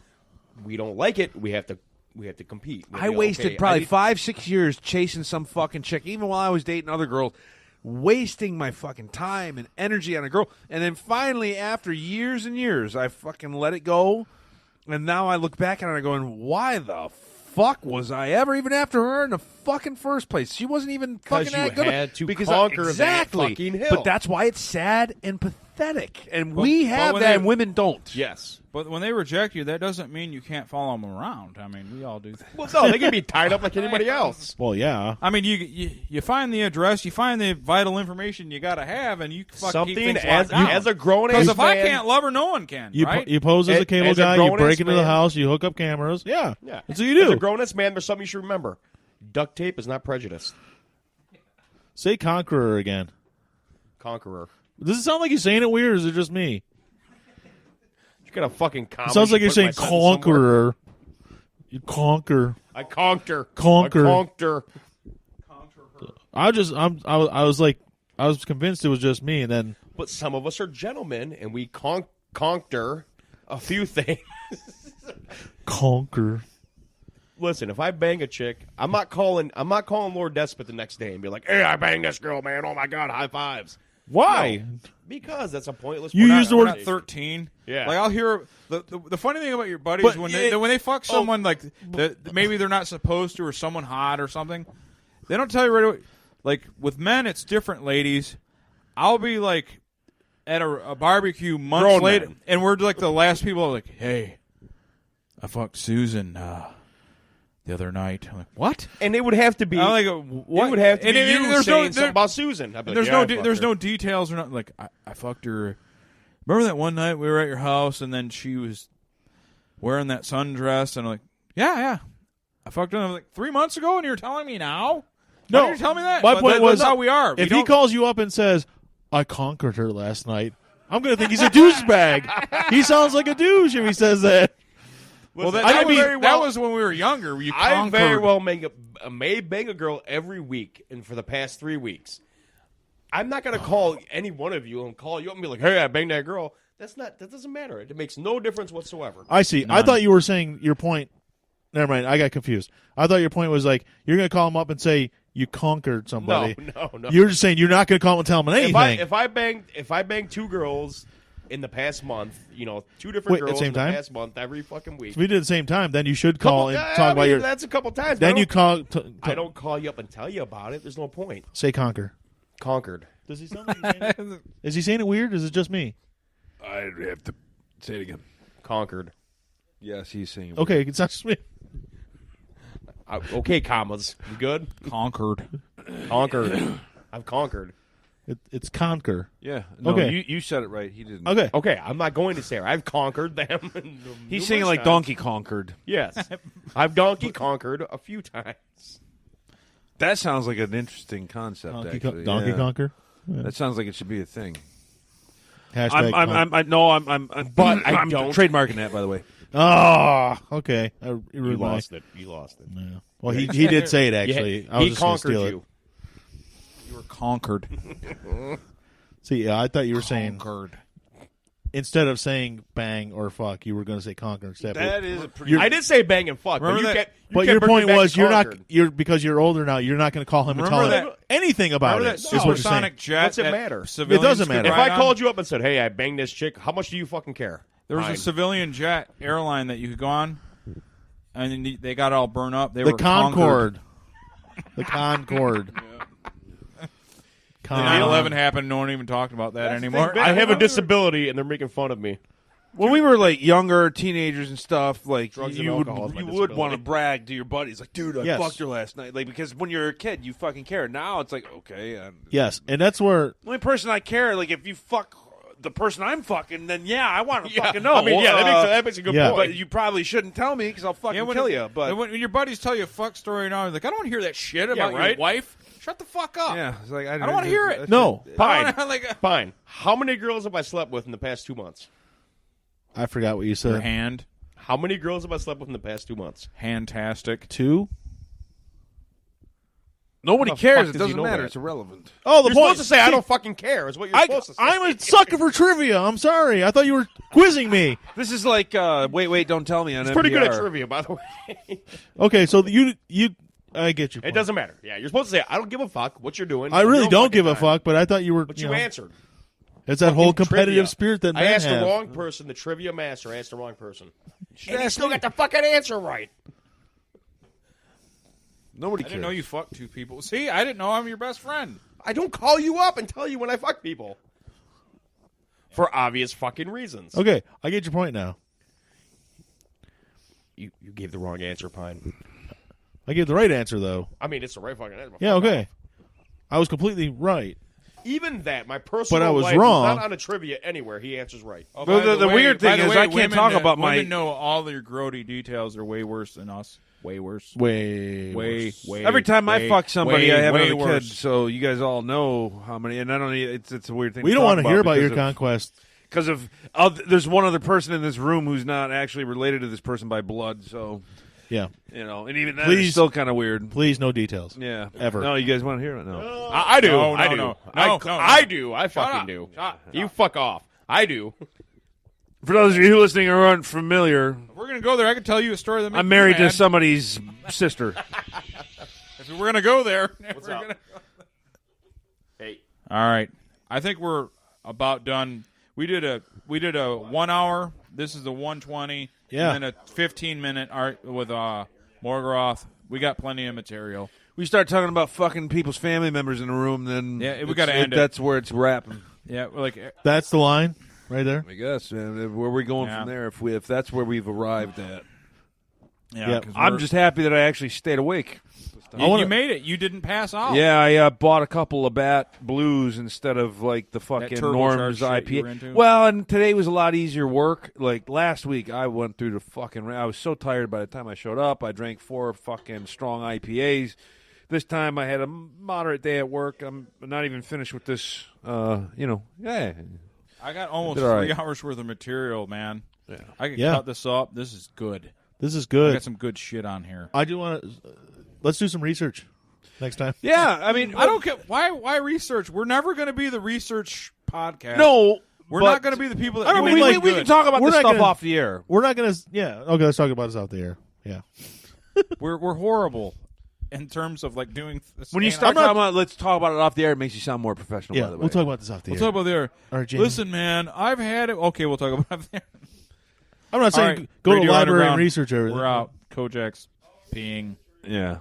we don't like it. We have to compete. I wasted probably 5-6 years chasing some fucking chick, even while I was dating other girls, wasting my fucking time and energy on a girl. And then finally, after years and years, I fucking let it go. And now I look back at it and I'm going, why the fuck was I ever even after her in the fucking first place? She wasn't even fucking that good. Had to conquer that fucking hill. But that's why it's sad and pathetic. And we have that and women don't. Yes. But when they reject you, that doesn't mean you can't follow them around. I mean, we all do that. Well, no, they can be tied up like anybody else. Well, yeah. I mean, you find the address, you find the vital information you got to have, and you fucking keep things locked down. As a grown-ass man. Because if I can't love her, no one can, right? You pose as a cable guy, you break into the house, you hook up cameras. Yeah. That's what you do. As a grown-ass man, there's something you should remember. Duct tape is not prejudice. Say conqueror again. Conqueror. Does it sound like you're saying it weird, or is it just me? You got a fucking comment. It sounds like you're saying conqueror. You conquer. I conked her. Conquer. I conked her. I was convinced it was just me, and then. But some of us are gentlemen, and we conked her a few things. Conquer. Listen, if I bang a chick, I'm not calling Lord Despot the next day and be like, "Hey, I banged this girl, man! Oh my god, high fives!" Why? No, because that's a pointless. You use the word 13. Yeah. Like I'll hear the funny thing about your buddies when they fuck someone like maybe they're not supposed to or someone hot or something, they don't tell you right away. Like with men, it's different. Ladies, I'll be like at a barbecue months later, and we're like the last people like, "Hey, I fucked Susan the other night." I'm like, what? And it would have to be. I'm like, what? It would have to be you saying something about Susan. There's no details or nothing. Like I fucked her. Remember that one night we were at your house and then she was wearing that sundress and I'm like, yeah, I fucked her. I'm like 3 months ago and you're telling me now? No, why did you tell me that? My point was that's how we are. If he calls you up and says, "I conquered her last night," I'm going to think he's a douchebag. He sounds like a douche if he says that. Well, that was when we were younger. I very well may bang a girl every week, and for the past 3 weeks, I'm not going to call any one of you and call you up and be like, "Hey, I banged that girl." That doesn't matter. It makes no difference whatsoever. I see. None. I thought you were saying your point. Never mind. I got confused. I thought your point was like you're going to call him up and say you conquered somebody. No. You're just saying you're not going to call him and tell him anything. If I banged 2 girls in the past month, 2 different girls in the past month every fucking week. If we did at the same time, then you should call and talk about your. That's a couple times. Then you call. I don't call you up and tell you about it. There's no point. Say conquer. Conquered. Does he sound like he's saying it? Is he saying it weird? Or is it just me? I'd have to say it again. Conquered. Yes, he's saying it. Okay, it's not just me. Okay, commas. You good? Conquered. Conquered. I've conquered. It's conquer. Yeah. No, Okay. you said it right. He didn't. Okay. Okay, I'm not going to say it. I've conquered them. He's singing like Donkey Conquered. Yes. I've donkey conquered a few times. That sounds like an interesting concept. Actually, Donkey yeah. Conquer. That sounds like it should be a thing. Hashtag. I'm But I I'm don't. trademarking that, by the way. Oh, okay. You lost it. You lost it. Yeah. Well, he did say it actually. I was He just gonna conquered steal it. you. You were conquered. See, I thought you were saying Conquered. instead of saying bang or fuck, you were going to say conquer instead. That is a pretty. I did say bang and fuck. Remember but you that- kept, you But kept your bringing point back was to conquered. you're because you're older now. You're not going to call him and tell Remember him that- anything about Remember it. that Is what you're saying. supersonic jet? What's it that matter? civilians It doesn't could matter. If ride I on? called you up and said, "Hey, I banged this chick," how much do you fucking care? There was Fine. a civilian jet airline that you could go on, and then they got all burned up. They The were conquered. Concorde. The Concorde. The 9/11 happened. No one even talked about that anymore. I have a disability, and they're making fun of me. When we were like younger, teenagers and stuff, like Drugs and you would alcohol is my you would disability. want to brag to your buddies, like, dude, I Yes. fucked her last night, like because when you're a kid, you fucking care. Now it's like, okay, Yes, and that's where the only person I care, like if you fuck the person I'm fucking, then yeah, I want to fucking know. I mean, yeah, that makes a good yeah. point. But you probably shouldn't tell me because I'll fucking Yeah, when, kill you. But when your buddies tell you a fuck story now, you're like, I don't want to hear that shit about right? your wife. Shut the fuck up. yeah, it's like I don't wanna hear it. no. I Fine. don't wanna, like, Fine. How many girls have I slept with in the past 2 months? I forgot what you your said. hand, How many girls have I slept with in the past 2 months? handtastic. 2. Nobody How the cares. fuck It does he doesn't know matter. that? It's irrelevant. Oh, the You're point. supposed to say, "I don't fucking care," is what you're supposed to say. I'm a sucker for trivia. I'm sorry. I thought you were quizzing me. This is like wait, don't tell me on It's pretty good at NPR. trivia, by the way. Okay, so you I get your point. It doesn't matter. Yeah, you're supposed to say, "I don't give a fuck what you're doing." I really Your own don't fucking give a time. fuck, but I thought you were. But you know, answered. It's that whole Fucking competitive trivia. spirit that I men asked have. the wrong person. The trivia master asked the wrong person. And he ask still me. got the fucking answer right. Nobody I cares. didn't know you fucked 2 people. See, I didn't know I'm your best friend. I don't call you up and tell you when I fuck people. For obvious fucking reasons. Okay, I get your point now. You gave the wrong answer, Pine. I gave the right answer though. I mean, it's the right fucking answer. Yeah, Fuck okay. off. I was completely right. Even that, my personal But I was life wrong. Not on a trivia anywhere. He answers right. Oh, Well, by the way- weird by thing the is way, I can't women, talk about my- women know all your grody details are way worse than us. Way worse. Way. Way. Every time I fuck somebody, I have way another kid, worse. so you guys all know how many. And I don't. It's a weird thing. We to don't talk want to hear about your because conquest. because of there's one other person in this room who's not actually related to this person by blood. So Yeah. and even that Please. is still kind of weird. Please, no details. Yeah, Ever. No, you guys want to hear it? No. I do. No, I no, do. no. I, No, no, I no. do. I fucking up. do. Shut up. You fuck off. I do. For those of you who listening or aren't familiar, If we're gonna go there, I can tell you a story that makes I'm married you to mad. somebody's sister. If we're gonna go there, What's we're up? gonna- Hey. All right. I think we're about done. We did a 1 hour. This is the 120. Yeah. And then a 15-minute art with Morgroth. We got plenty of material. We start talking about fucking people's family members in the room, then Yeah, we it's- gotta end it. That's where it's wrapping. Yeah, we're like That's the line right there. I guess. Man. Where are we going Yeah. from there? If that's where we've arrived at, Yeah. 'cause I'm we're- just happy that I actually stayed awake. You made it. You didn't pass out. Yeah, I bought a couple of Bat Blues instead of like the fucking turbocharged Norm's shit you were IPA. into? Well, and today was a lot easier work. Like last week, I went through the fucking. I was so tired by the time I showed up. I drank 4 fucking strong IPAs. This time I had a moderate day at work. I'm not even finished with this. Yeah. I got almost Did all 3 right. hours worth of material, man. Yeah. I can Yeah. cut this up. This is good. This is I good. got some good shit on here. I do want to. Let's do some research next time. Yeah, I mean, I don't get why research. We're never going to be the research podcast. No, we're but- not going to be the people that I do mean, anything we good. can talk about We're this not stuff gonna- off the air. We're not gonna. Yeah. Okay. Let's talk about this out the air. Yeah. We're horrible in terms of like doing. When you start talking about, let's talk about it off the air. It makes you sound more professional. Yeah. by the way. We'll talk about this out the we'll air. talk about there. All right, Jamie. Listen, man, I've had it. Okay, we'll talk about it there. I'm not saying All right, go to the Radio library and Underground. research everything. We're out. Kojak's peeing. Yeah.